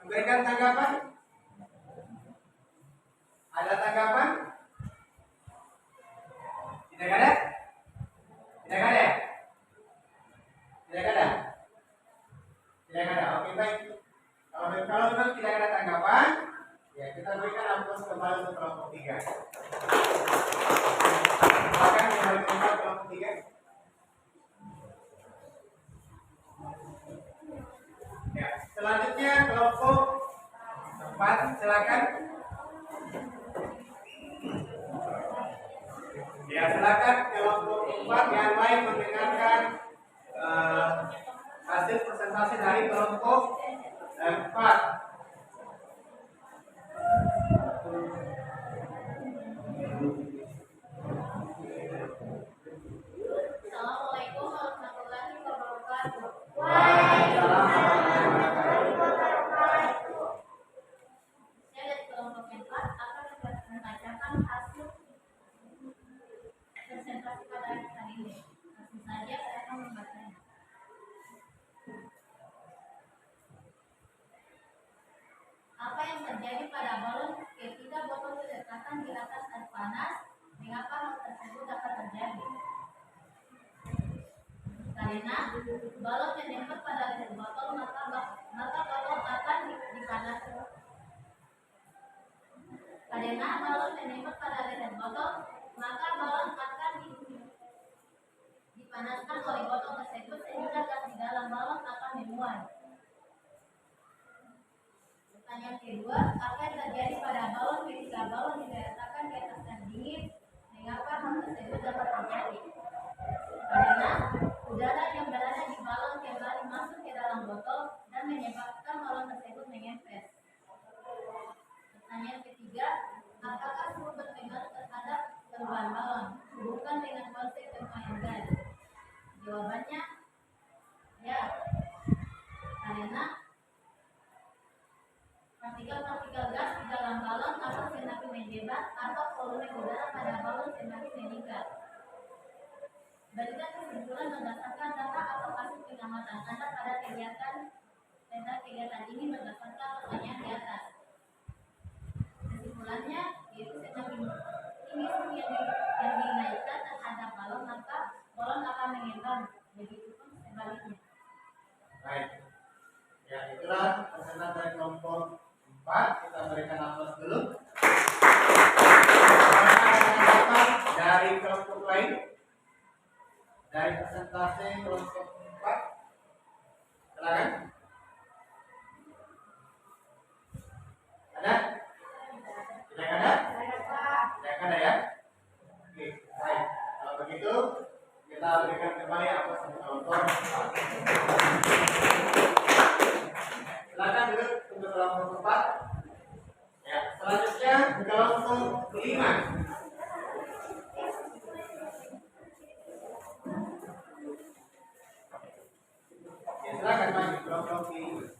Memberikan tanggapan. Ada tanggapan? Tidak ada? Tidak ada? Tidak ada? Tidak ada. Oke, baik. Kalau memang tidak ada tanggapan, ya kita berikan ampun kembali untuk kelompok tiga. Silakan kembali ke tempat kelompok tiga. Ya, selanjutnya kelompok 4, silakan. Ya, silakan kelompok 4 yang lain mendengarkan hasil presentasi dari kelompok 4.
Assalamualaikum warahmatullahi wabarakatuh. Saya dari kelompok 4 akan membacakan hasil presentasi pada hari ini. Langsung saja saya akan membacanya. Apa yang terjadi pada balon ketika botol diletakkan di atas air panas? Mengapa hal tersebut dapat terjadi? Karena balon menembak pada leher botol, maka botol akan dipanaskan. Karena balon menembak pada leher botol, maka balon akan dipanaskan oleh botol tersebut sehingga gas di dalam balon akan menguap. Pertanyaan kedua, apa yang terjadi pada balon ketika balon diletakkan di atas air dingin? Mengapa hal tersebut dapat terjadi? Karena udara yang berada di balon kembali masuk ke dalam botol dan menyebabkan balon tersebut mengempes. Pertanyaan ketiga, apakah suhu berpengaruh terhadap perubahan balon? Hubungan dengan konsep penguaian gas. Jawabannya, ya. Karena partikel-partikel gas di dalam balon akan semakin menyebar atau volume udara pada balon semakin meningkat. kesimpulan berdasarkan data atau hasil pengamatan Anda pada kegiatan ini berdasarkan pertanyaan di atas. Kesimpulannya yaitu semakin tinggi suhu yang dinaikkan terhadap balon, maka balon akan mengembang. Begitupun sebaliknya.
Baik. Ya, itulah pesanan dari kelompok 4. Kita berikan aplaus dulu. Dari kelompok lain, dari presentasi kelompok 4, silakan. Ada? Tidak ada? Tidak ada ya? Oke, baik. Kalau begitu, kita berikan kembali aplaus untuk kelompok 4. Silakan duduk untuk kelompok 4. Ya, selanjutnya kelompok 5. Ya, silakan maju kelompok 5.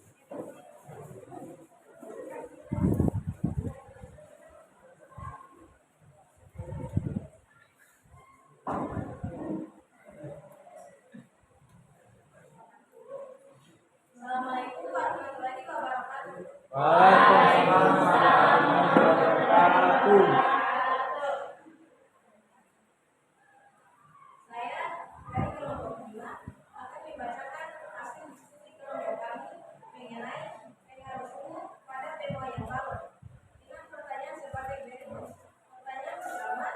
Assalamualaikum warahmatullahi wabarakatuh.
Waalaikumsalam warahmatullahi wabarakatuh.
Saya dari kelompok 5 akan membacakan hasil diskusi kelompok kami mengenai pengaruh suhu pada penuaian balon dengan pertanyaan sebagai berikut. Pertanyaan pertama,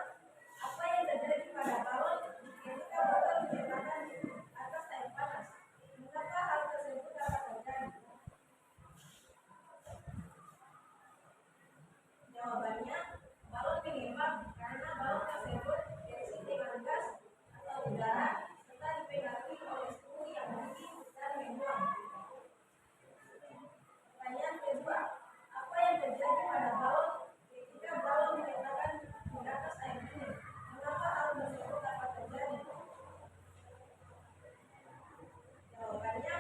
apa yang terjadi pada balon ketika botol diletakkan di atas air panas? Mengapa hal tersebut dapat terjadi? Jawabannya, balon mengembang karena balon tersebut terisi dengan gas atau udara serta dipengaruhi oleh suhu yang tinggi dan membuang. Pertanyaan kedua, apa yang terjadi pada balon ketika balon diletakkan di atas air dingin? Mengapa hal tersebut dapat terjadi? Jawabannya,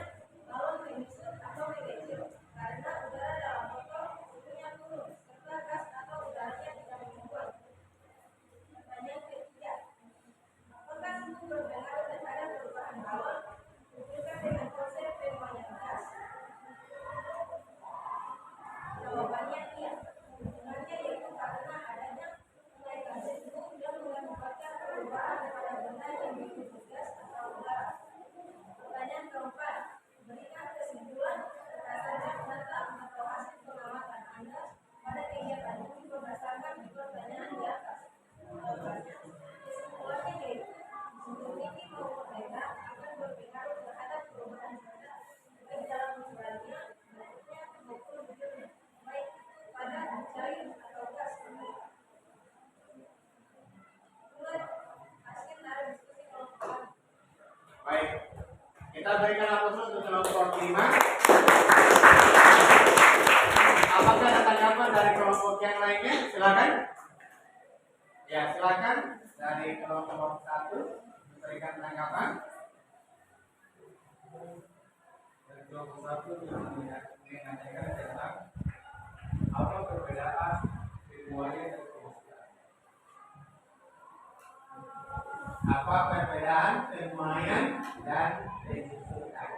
balon menyusut atau mengecil karena udara dalam botol suhunya turun serta gas atau udaranya tidak membuang. Pertanyaan ketiga, apakah suhu berpengaruh terhadap perubahan balon? Hubungkan dengan konsep penuaian gas. Jawabannya iya. Hubungannya yaitu karena adanya kenaikan suhu yang mengakibatkan perubahan pada benda yang mengikuti gas atau udara. Pertanyaan keempat, berikan kesimpulan berdasarkan data atau hasil pengamatan Anda pada kegiatan ini berdasarkan pertanyaan di atas. Jawabannya, kesimpulannya yaitu suhu tinggi maupun rendah akan berpengaruh terhadap perubahan benda baik dalam sebaliknya, bentuknya maupun wujudnya, baik padat, cair atau gas. Itulah hasil dari diskusi kelompok kami.
Baik. Kita berikan aplaus untuk kelompok 5. Apakah ada tanggapan dari kelompok yang lainnya? Silakan. Ya, silakan dari kelompok 1 berikan tanggapan.
Dari kelompok 1 yang menanyakan tentang apa perbedaan penuaian dan pemasukan.
Apa perbedaan penuaian dan penyusutan?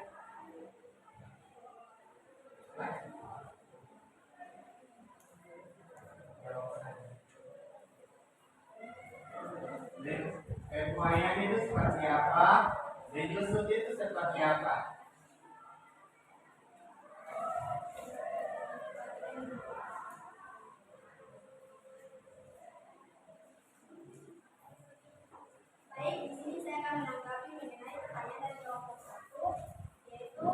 Penuaian itu seperti apa? Menyusut itu seperti apa?
Baik, di sini saya akan menanggapi mengenai pertanyaan dari kelompok 1, yaitu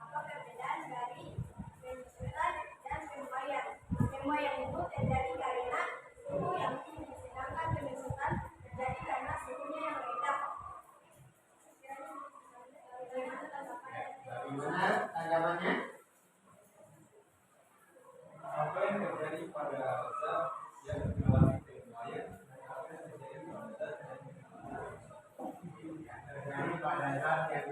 apa perbedaan dari penyusutan dan penuaian. Penuaian itu terjadi karena suhu yang tinggi, sedangkan penyusutan terjadi karena suhunya yang rendah. Bagaimana tanggapan?
Bagaimana tanggapannya?
Apa yang terjadi pada zat yang mengalami penuaian dan apa yang terjadi pada zat yang mengalami
Terjadi pada zat yang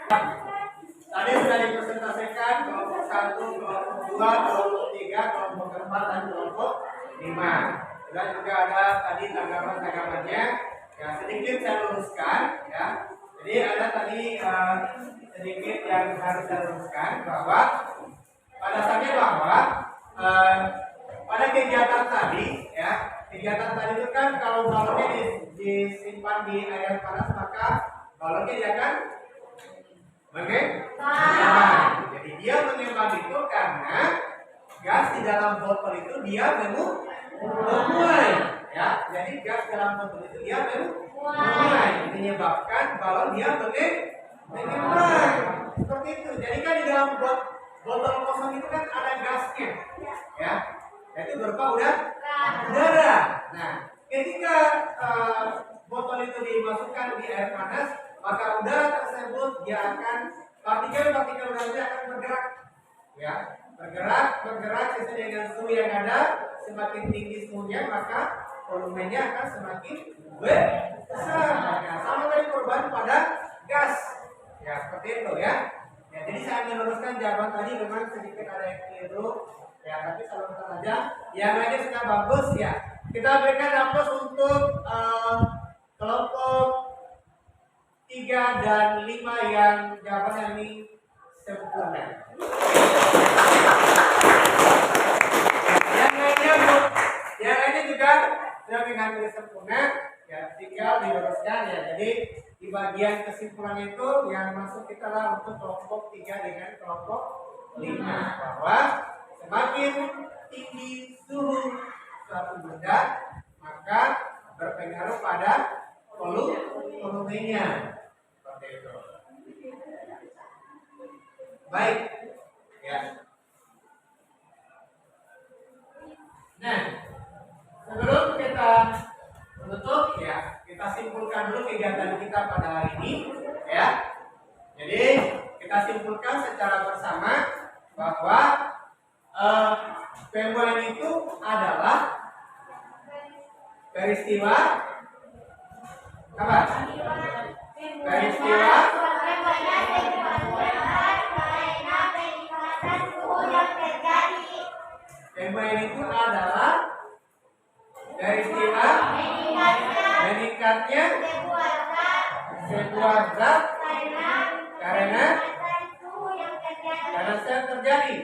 Tadi sudah dipresentasikan kelompok 1, kelompok 2, kelompok 3, kelompok 4, dan kelompok 5. Dan juga ada tadi tanggapan-tanggapannya. Ya, sedikit saya luruskan ya. Jadi ada tadi sedikit yang harus saya luruskan bahwa pada dasarnya bahwa pada kegiatan tadi ya, kegiatan tadi itu kan kalau balonnya disimpan di air panas maka balonnya dia akan jadi dia mengembang itu karena gas di dalam botol itu dia memuai ya. Jadi gas dalam botol itu dia memuai menyebabkan balon dia mengembang seperti itu. Jadi kan di dalam botol kosong itu kan ada gasnya ya, yaitu berupa udara. Nah, ketika botol itu dimasukkan di air panas, maka udara tersebut dia akan partikel-partikel udaranya akan bergerak ya, bergerak sesuai dengan suhu yang ada. Semakin tinggi suhunya maka volumenya akan semakin besar. Nah, sama tadi perubahan pada gas ya, seperti itu ya. Ya, jadi saya meluruskan jawaban tadi memang sedikit ada yang keliru ya, tapi salam saja yang lainnya sudah bagus ya. Kita berikan aplaus untuk kelompok 3 dan 5 yang jawabannya ini sempurna. Yang lainnya juga sudah menghampiri sempurna ya, tinggal diluruskan ya. Jadi di bagian kesimpulan itu yang masuk kita lah untuk kelompok 3 dengan kelompok 5 bahwa semakin tinggi suhu suatu benda maka berpengaruh pada volumenya. Seperti itu. Baik. Ya. Nah, sebelum kita menutup ya, kita simpulkan dulu kegiatan kita pada hari ini ya. Jadi kita simpulkan secara bersama bahwa fenomena itu adalah peristiwa apa? Peristiwa fenomena itu adalah peristiwa meningkatnya sebuah zat karena yang terjadi.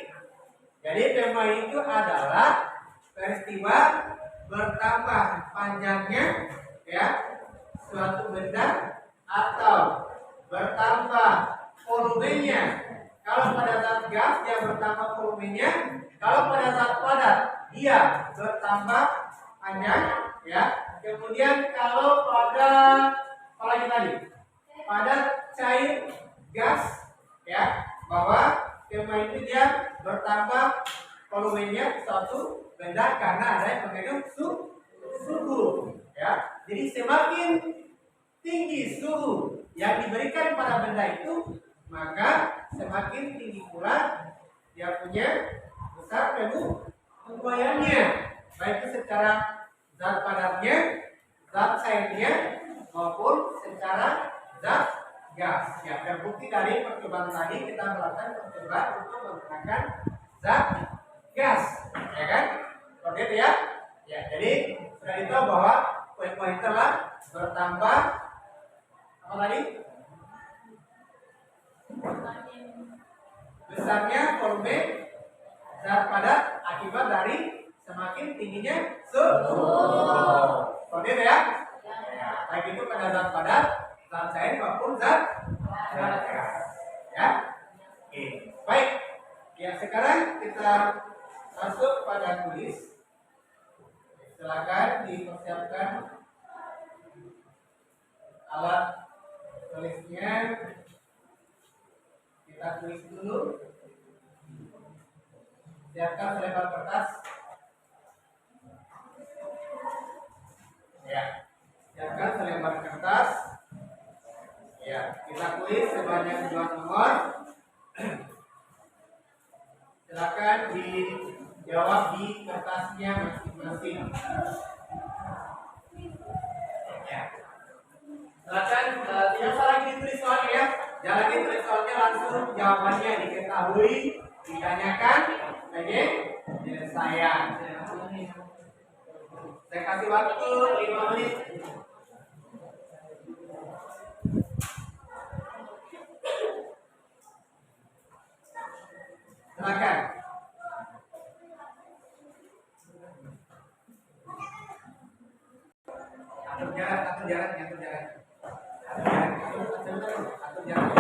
Jadi fenomena itu adalah peristiwa bertambah panjangnya ya suatu benda atau bertambah volumenya. Kalau pada zat gas dia bertambah volumenya, kalau pada zat padat dia bertambah panjang ya. Kemudian kalau pada apalagi tadi pada cair gas ya, bahwa fenomena itu dia bertambah volumenya suatu benda karena ada yang mengandung suhu ya. Jadi semakin tinggi suhu yang diberikan pada benda itu maka semakin tinggi pula dia punya besar penguaiannya, baik itu secara zat padatnya, zat cairnya maupun secara zat gas. Ya, terbukti dari percobaan tadi kita melakukan percobaan untuk menggunakan zat gas, ya kan? Seperti itu ya. Ya, jadi sudah itu bahwa poin-poin telah bertambah apa tadi? Besarnya volume zat padat akibat dari semakin tingginya suhu. Seperti itu ya. Ya, baik itu pada zat padat, zat cair maupun zat gas. Ya. Oke, baik. Ya, sekarang kita masuk pada tulis. Silakan dipersiapkan alat tulisnya. Kita tulis dulu. Siapkan selebar kertas. Ya, siapkan selebar kertas. Ya, kita tulis sebanyak 2 nomor. Silakan dijawab di kertasnya masing-masing. Ya. Silakan tidak usah lagi ditulis soalnya ya. Jangan lagi tulis soal diketahui, ditanyakan, saya. Saya kasih waktu 5 menit. Silakan. Atur jarak, atur jarak, atur jarak. Atur jarak.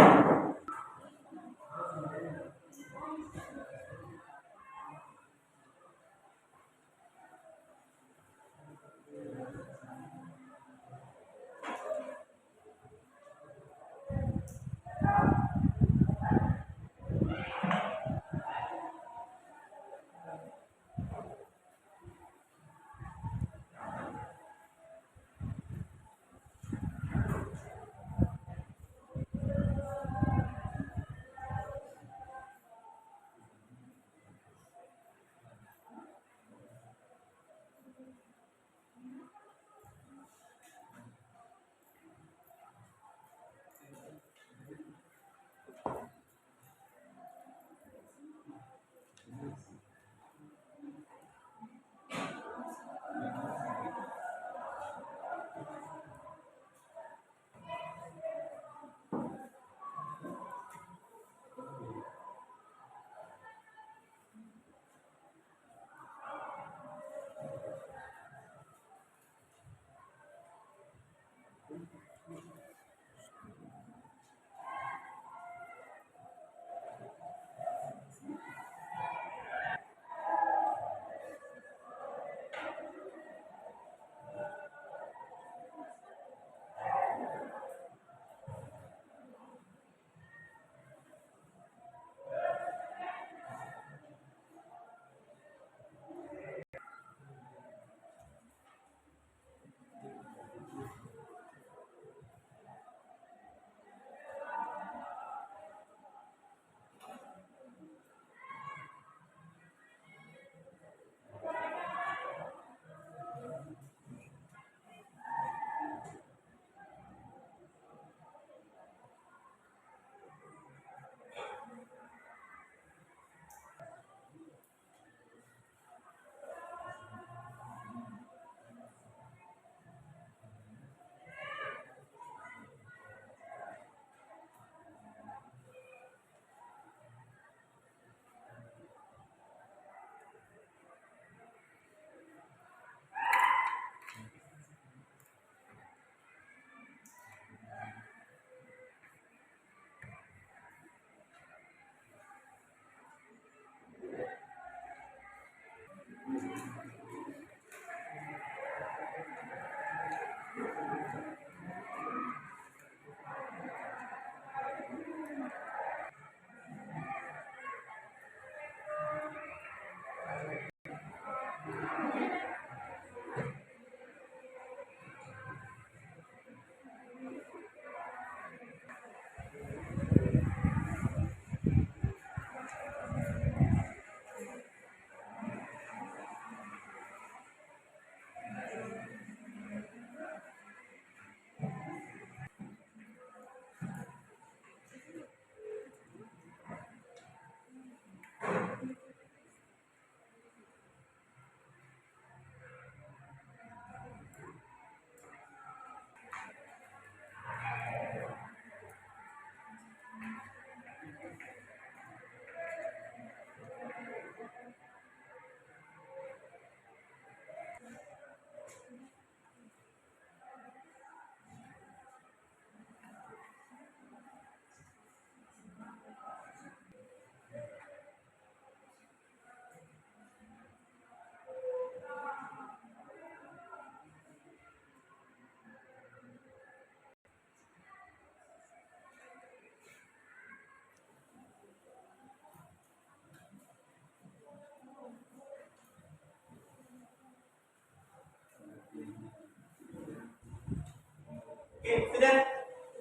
Oke, sudah.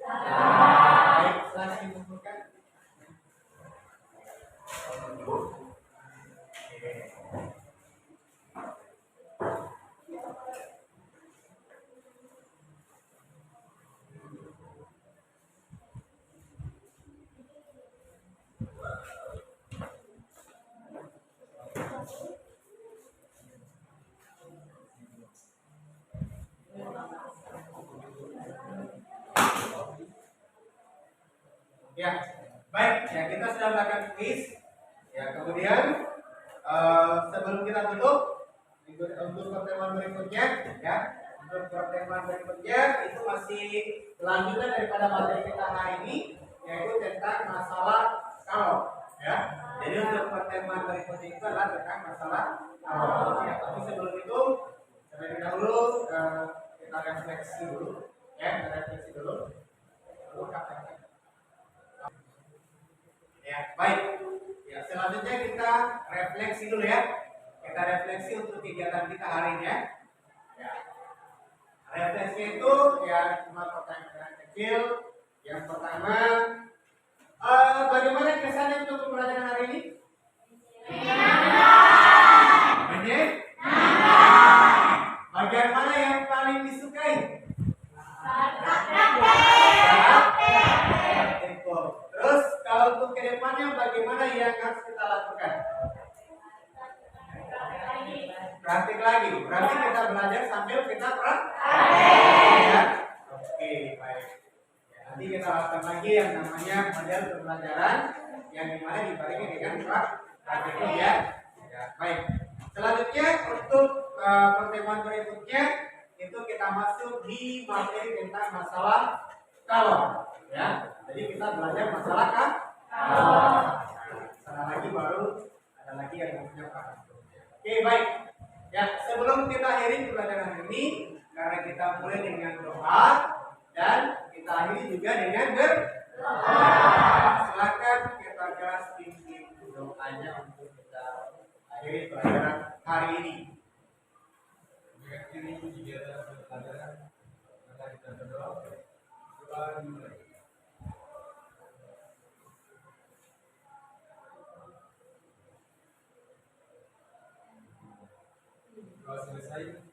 Baik, setelah dikumpulkan. Ya, baik. Ya, kita sudah melakukan quiz. Ya, kemudian sebelum kita tutup untuk pertemuan berikutnya, ya, untuk pertemuan berikutnya itu masih lanjutan daripada materi kita hari ini, yaitu tentang masalah kalau, ya. Jadi untuk pertemuan berikutnya itu adalah tentang masalah kalau. Ya, tapi sebelum itu terlebih dahulu kita refleksi dulu, ya, kita refleksi dulu. Lalu katakan. Ya, baik. Ya, selanjutnya kita refleksi dulu ya. Kita refleksi untuk kegiatan kita hari ini ya. Ya. Refleksi itu ya cuma pertanyaan kecil. Yang pertama, bagaimana kesannya untuk pembelajaran hari ini? Bagian mana yang paling disukai? Terus kalau untuk kedepannya bagaimana yang harus kita lakukan? Praktik lagi. Berarti kita belajar sambil kita praktik. Ya. Oke, baik. Ya, nanti kita lakukan lagi yang namanya model pembelajaran yang dimana dibarengi dengan praktik ya. Ya, baik. Selanjutnya untuk pertemuan berikutnya itu kita masuk di materi tentang masalah kalau, ya. Jadi kita belajar masalah kalau. Sana lagi baru ada lagi yang namanya praktik. Oke, baik. Ya, sebelum kita akhiri pelajaran ini, karena kita mulai dengan doa dan kita akhiri juga dengan berdoa. Silakan kita keras pimpin doanya untuk kita akhiri pelajaran hari ini.
Mengakhiri kegiatan pelajaran, maka kita berdoa. Doa dimulai. Doa selesai.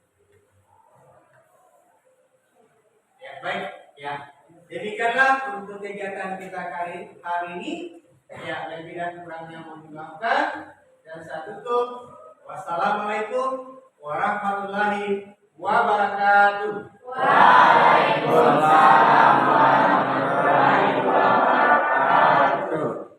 Ya, baik. Ya, demikianlah untuk kegiatan kita hari ini. Ya, lebih dan kurangnya mohon dimaafkan. Dan saya tutup. Wassalamualaikum warahmatullahi wabarakatuh.
Waalaikumsalam warahmatullahi wabarakatuh.